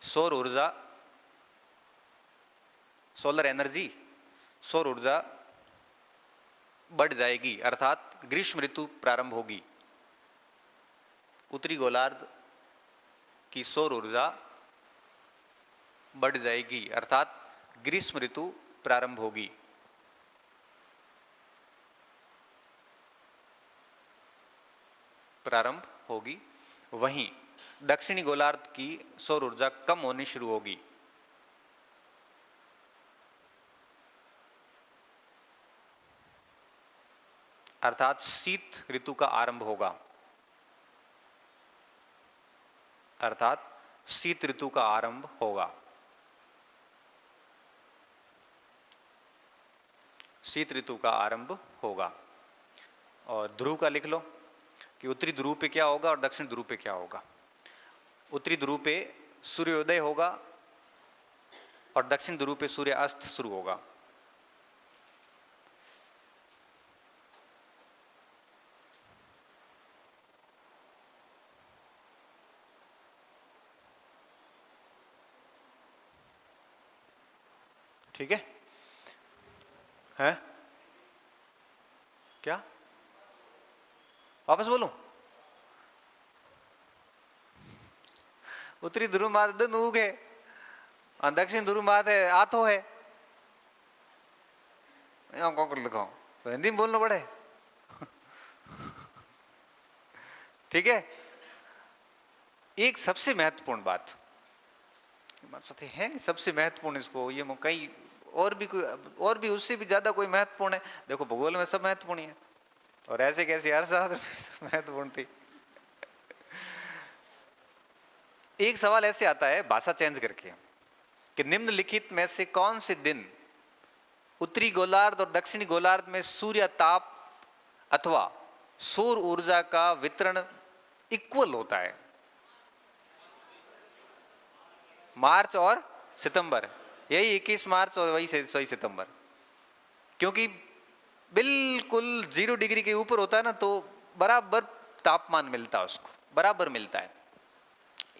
सौर ऊर्जा, सोलर एनर्जी, सौर ऊर्जा बढ़ जाएगी, अर्थात ग्रीष्म ऋतु प्रारंभ होगी। उत्तरी गोलार्ध की सौर ऊर्जा बढ़ जाएगी, अर्थात ग्रीष्म ऋतु प्रारंभ होगी। प्रारंभ होगी। वहीं दक्षिणी गोलार्ध की सौर ऊर्जा कम होनी शुरू होगी। अर्थात शीत ऋतु का आरंभ होगा, अर्थात शीत ऋतु का आरंभ होगा। शीत ऋतु का आरंभ होगा। और ध्रुव का लिख लो कि उत्तरी ध्रुव पे क्या होगा और दक्षिण ध्रुव पे क्या होगा। उत्तरी ध्रुव पे सूर्योदय होगा और दक्षिण ध्रुव पे सूर्य अस्त शुरू होगा। ठीक है? हैं? क्या वापस बोलूं? उत्तरी ध्रुव मात दिन उग है और दक्षिण ध्रुव मात है आथो है। लिखाओ तो हिंदी में बोलना पड़े। ठीक है। एक सबसे महत्वपूर्ण बात है, सबसे महत्वपूर्ण इसको ये कई और भी उससे भी ज्यादा कोई महत्वपूर्ण है। देखो भूगोल में सब महत्वपूर्ण है, और ऐसे कैसे हर शास्त्र महत्वपूर्ण थी। एक सवाल ऐसे आता है भाषा चेंज करके कि निम्नलिखित में से कौन से दिन उत्तरी गोलार्ध और दक्षिणी गोलार्ध में सूर्य ताप अथवा सौर ऊर्जा का वितरण इक्वल होता है? मार्च और सितंबर, यही 21 मार्च और वही 6 सितंबर। क्योंकि बिल्कुल 0 डिग्री के ऊपर होता है ना, तो बराबर तापमान मिलता है, उसको बराबर मिलता है।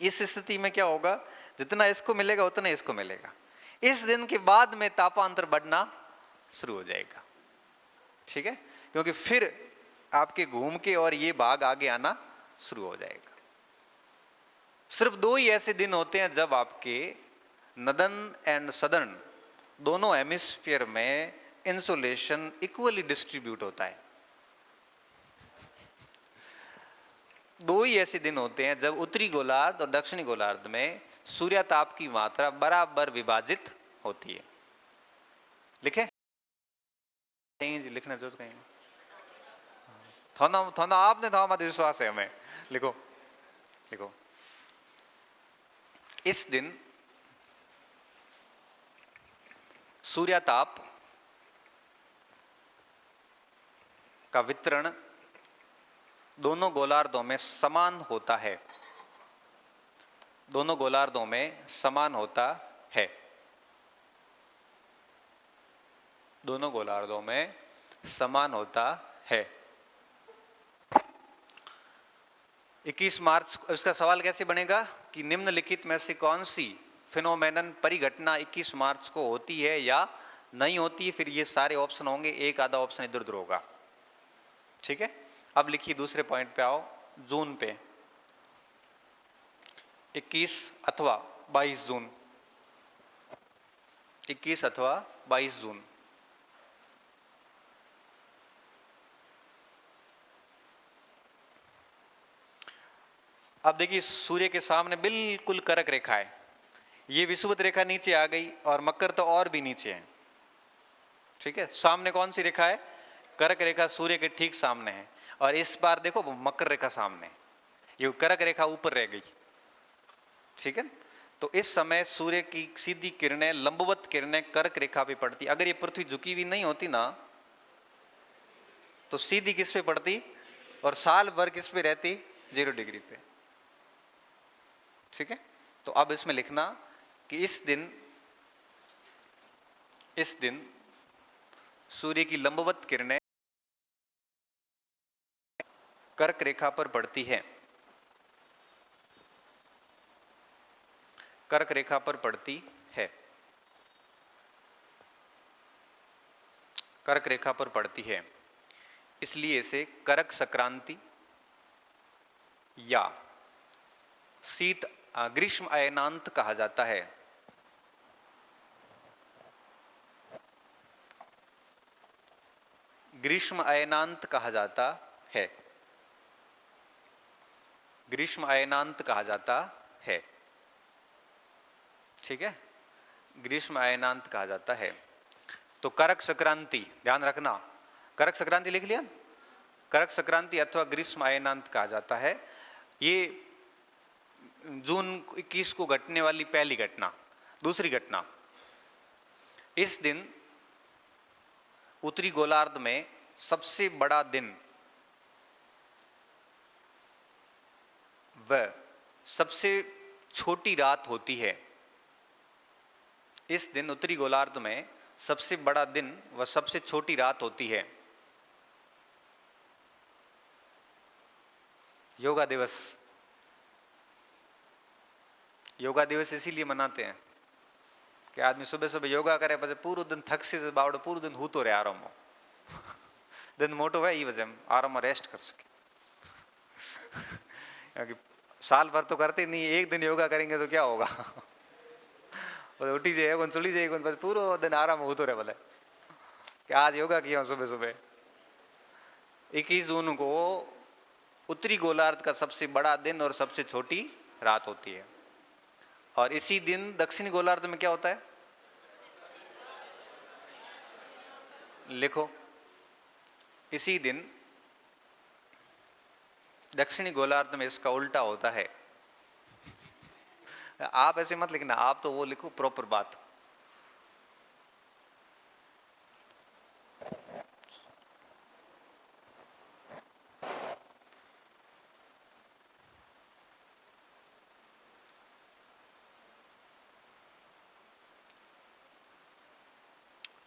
इस स्थिति में क्या होगा, जितना इसको मिलेगा उतना इसको मिलेगा। इस दिन के बाद में तापांतर बढ़ना शुरू हो जाएगा। ठीक है, क्योंकि फिर आपके घूम के और ये भाग आगे आना शुरू हो जाएगा। सिर्फ 2 ही ऐसे दिन होते हैं जब आपके नदन एंड सदर्न दोनों हेमिस्फीयर में इंसुलेशन इक्वली डिस्ट्रीब्यूट होता है। 2 ही ऐसे दिन होते हैं जब उत्तरी गोलार्ध और दक्षिणी गोलार्ध में सूर्य ताप की मात्रा बराबर विभाजित होती है। लिखे लिखना जरूरत कहीं थाना आपने था, हमारा विश्वास है हमें। लिखो लिखो। इस दिन सूर्य ताप का वितरण दोनों गोलार्धों में समान होता है। दोनों गोलार्धों में समान होता है। दोनों गोलार्धों में समान होता है। 21 मार्च, इसका सवाल कैसे बनेगा कि निम्नलिखित में से कौन सी फिनोमेनन परिघटना 21 मार्च को होती है या नहीं होती है। फिर ये सारे ऑप्शन होंगे, एक आधा ऑप्शन इधर उधर होगा। ठीक है, अब लिखिए दूसरे पॉइंट पे आओ। जून पे 21 अथवा 22 जून, 21 अथवा 22 जून। अब देखिए सूर्य के सामने बिल्कुल कर्क रेखा है, ये विषुवत रेखा नीचे आ गई और मकर तो और भी नीचे है। ठीक है, सामने कौन सी रेखा है? कर्क रेखा सूर्य के ठीक सामने है, और इस बार देखो मकर रेखा सामने, ये कर्क रेखा ऊपर रह गई। ठीक है, तो इस समय सूर्य की सीधी किरणें, लंबवत किरणें कर्क रेखा पे पड़ती। अगर ये पृथ्वी झुकी हुई नहीं होती ना तो सीधी किस पे पड़ती और साल भर किस पे रहती? 0 डिग्री पे। ठीक है, तो अब इसमें लिखना कि इस दिन सूर्य की लंबवत किरणें कर्क रेखा पर पड़ती है। कर्क रेखा पर पड़ती है। कर्क रेखा पर पड़ती है, इसलिए इसे कर्क संक्रांति या ग्रीष्म अयनांत कहा जाता है। ग्रीष्म अयनांत कहा जाता है। ग्रीष्म अयनांत कहा जाता है। ठीक है, ग्रीष्म अयनांत कहा जाता है। तो कर्क संक्रांति ध्यान रखना, कर्क संक्रांति लिख लिया। कर्क संक्रांति अथवा ग्रीष्म अयनांत कहा जाता है। ये जून 21 को घटने वाली पहली घटना। दूसरी घटना, इस दिन उत्तरी गोलार्ध में सबसे बड़ा दिन व सबसे छोटी रात होती है। इस दिन उत्तरी गोलार्ध में सबसे बड़ा दिन व सबसे छोटी रात होती है। योगा दिवस। योगा दिवस इसीलिए मनाते हैं कि आदमी सुबह सुबह योगा करे, પછી પૂરું दिन थक से बावड़ो पूरा दिन हूतो रहे आराम में। दिन मोटो है ये वजह आराम में रेस्ट कर सके। क्योंकि साल भर तो करते नहीं, एक दिन योगा करेंगे तो क्या होगा? उठी जाए कौन चली जाए कौन, पूरा दिन आराम में हूतो रहे बोले कि आज योगा किया सुबह सुबह। 21 जून को उत्तरी गोलार्ध का सबसे बड़ा दिन और सबसे छोटी रात होती है। और इसी दिन दक्षिणी गोलार्ध में क्या होता है? लिखो, इसी दिन दक्षिणी गोलार्ध में इसका उल्टा होता है। आप ऐसे मत लिखना, आप तो वो लिखो प्रॉपर बात।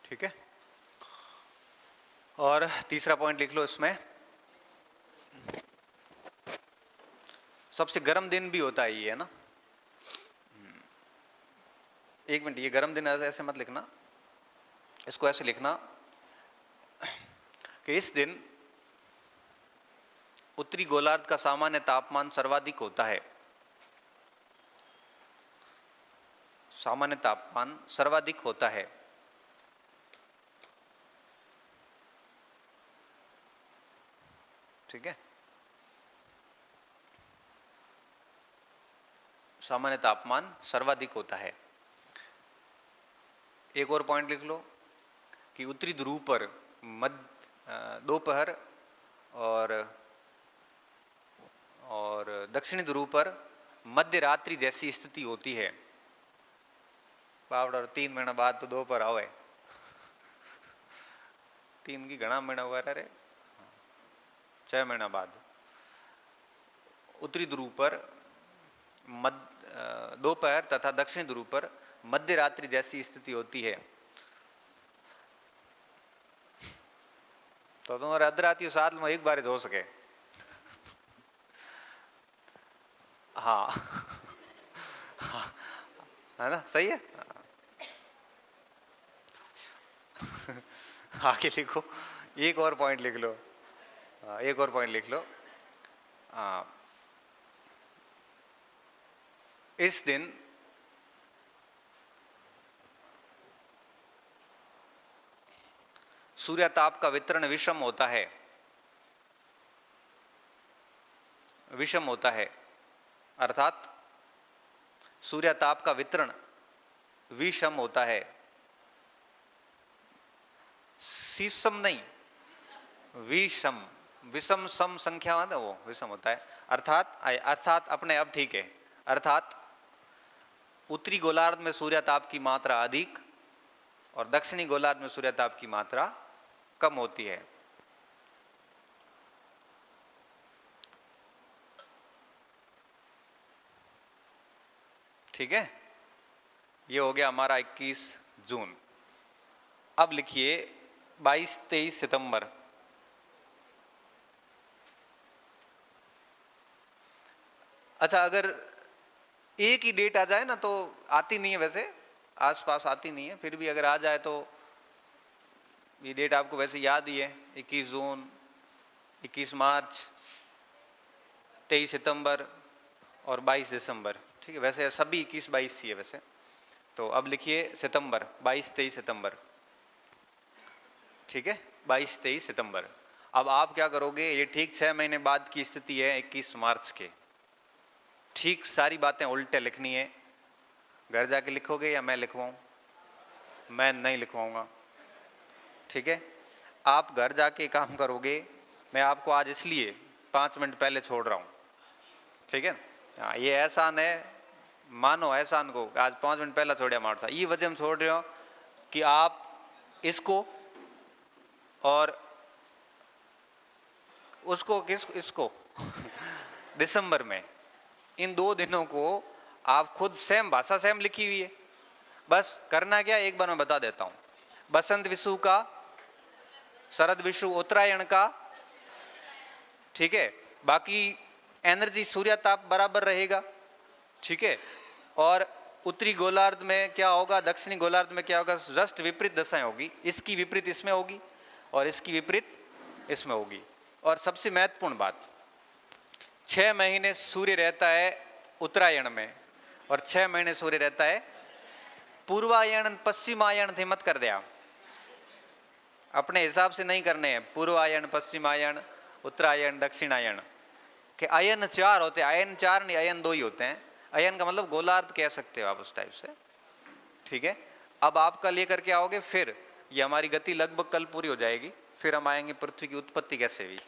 ठीक है, और तीसरा पॉइंट लिख लो इसमें, सबसे गर्म दिन भी होता है ये, है ना। एक मिनट, ये गर्म दिन ऐसे मत लिखना, इसको ऐसे लिखना कि इस दिन उत्तरी गोलार्ध का सामान्य तापमान सर्वाधिक होता है। सामान्य तापमान सर्वाधिक होता है। ठीक है, सामान्य तापमान सर्वाधिक होता है। एक और पॉइंट लिख लो कि उत्तरी ध्रुव पर दोपहर और दक्षिणी ध्रुव पर मध्य रात्रि जैसी स्थिति होती है। बावड़ा 3 महीना बाद तो दोपहर आवे, 3 की घना महीना हुआ रे। 6 महीना बाद उत्तरी ध्रुव पर दोपहर तथा दक्षिणी ध्रुव पर मध्य रात्रि जैसी स्थिति होती है। तो तुम्हारे अर्धरात्रि साल में एक बार हो सके। हाँ है ना, सही है। आगे लिखो, एक और पॉइंट लिख लो, एक और पॉइंट लिख लो। इस दिन सूर्य ताप का वितरण विषम होता है, विषम होता है, अर्थात सूर्य ताप का वितरण विषम होता है, सीसम नहीं, विषम, विषम सम संख्या है वो विषम होता है। अर्थात अपने अब ठीक है, अर्थात उत्तरी गोलार्ध में सूर्य ताप की मात्रा अधिक और दक्षिणी गोलार्ध में सूर्य ताप की मात्रा कम होती है। ठीक है, ये हो गया हमारा 21 जून। अब लिखिए 22-23 सितंबर। अच्छा, अगर एक ही डेट आ जाए ना तो आती नहीं है, वैसे आसपास आती नहीं है, फिर भी अगर आ जाए तो ये डेट आपको वैसे याद ही है, 21 जून, 21 मार्च, 23 सितंबर और 22 दिसंबर। ठीक है, वैसे सभी 21-22 ही है वैसे। तो अब लिखिए सितंबर, 22-23 सितंबर। ठीक है, 22-23 सितंबर। अब आप क्या करोगे, ये ठीक 6 महीने बाद की स्थिति है 21 मार्च के। ठीक सारी बातें उल्टे लिखनी है। घर जाके लिखोगे या मैं लिखवाऊं? मैं नहीं लिखवाऊंगा। ठीक है, आप घर जाके काम करोगे। मैं आपको आज इसलिए 5 मिनट पहले छोड़ रहा हूं। ठीक है, हाँ, ये एहसान है, मानो एहसान को। आज 5 मिनट पहले छोड़ा मार सा, ये वजह हम छोड़ रहे हो कि आप इसको और उसको इसको दिसंबर में, इन 2 दिनों को आप खुद सेम भाषा सेम लिखी हुई है। बस करना क्या, एक बार मैं बता देता हूं। बसंत विषु का, शरद विषु उत्तरायण का। ठीक है, बाकी एनर्जी सूर्य ताप बराबर रहेगा। ठीक है, और उत्तरी गोलार्ध में क्या होगा, दक्षिणी गोलार्ध में क्या होगा, जस्ट विपरीत दशाएं होगी। इसकी विपरीत इसमें होगी और इसकी विपरीत इसमें होगी। और सबसे महत्वपूर्ण बात, 6 महीने सूर्य रहता है उत्तरायण में और 6 महीने सूर्य रहता है पूर्वायण पश्चिमायण थे मत कर दिया, अपने हिसाब से नहीं करने हैं। पूर्वायण, पश्चिमायण, उत्तरायण, दक्षिणायण के अयन 4 होते हैं। अयन 4 नहीं, अयन 2 ही होते हैं। अयन का मतलब गोलार्ध कह सकते हो आप उस टाइप से। ठीक है, अब आप कल लेकर के आओगे, फिर ये हमारी गति लगभग कल पूरी हो जाएगी। फिर हम आएंगे पृथ्वी की उत्पत्ति कैसे हुई।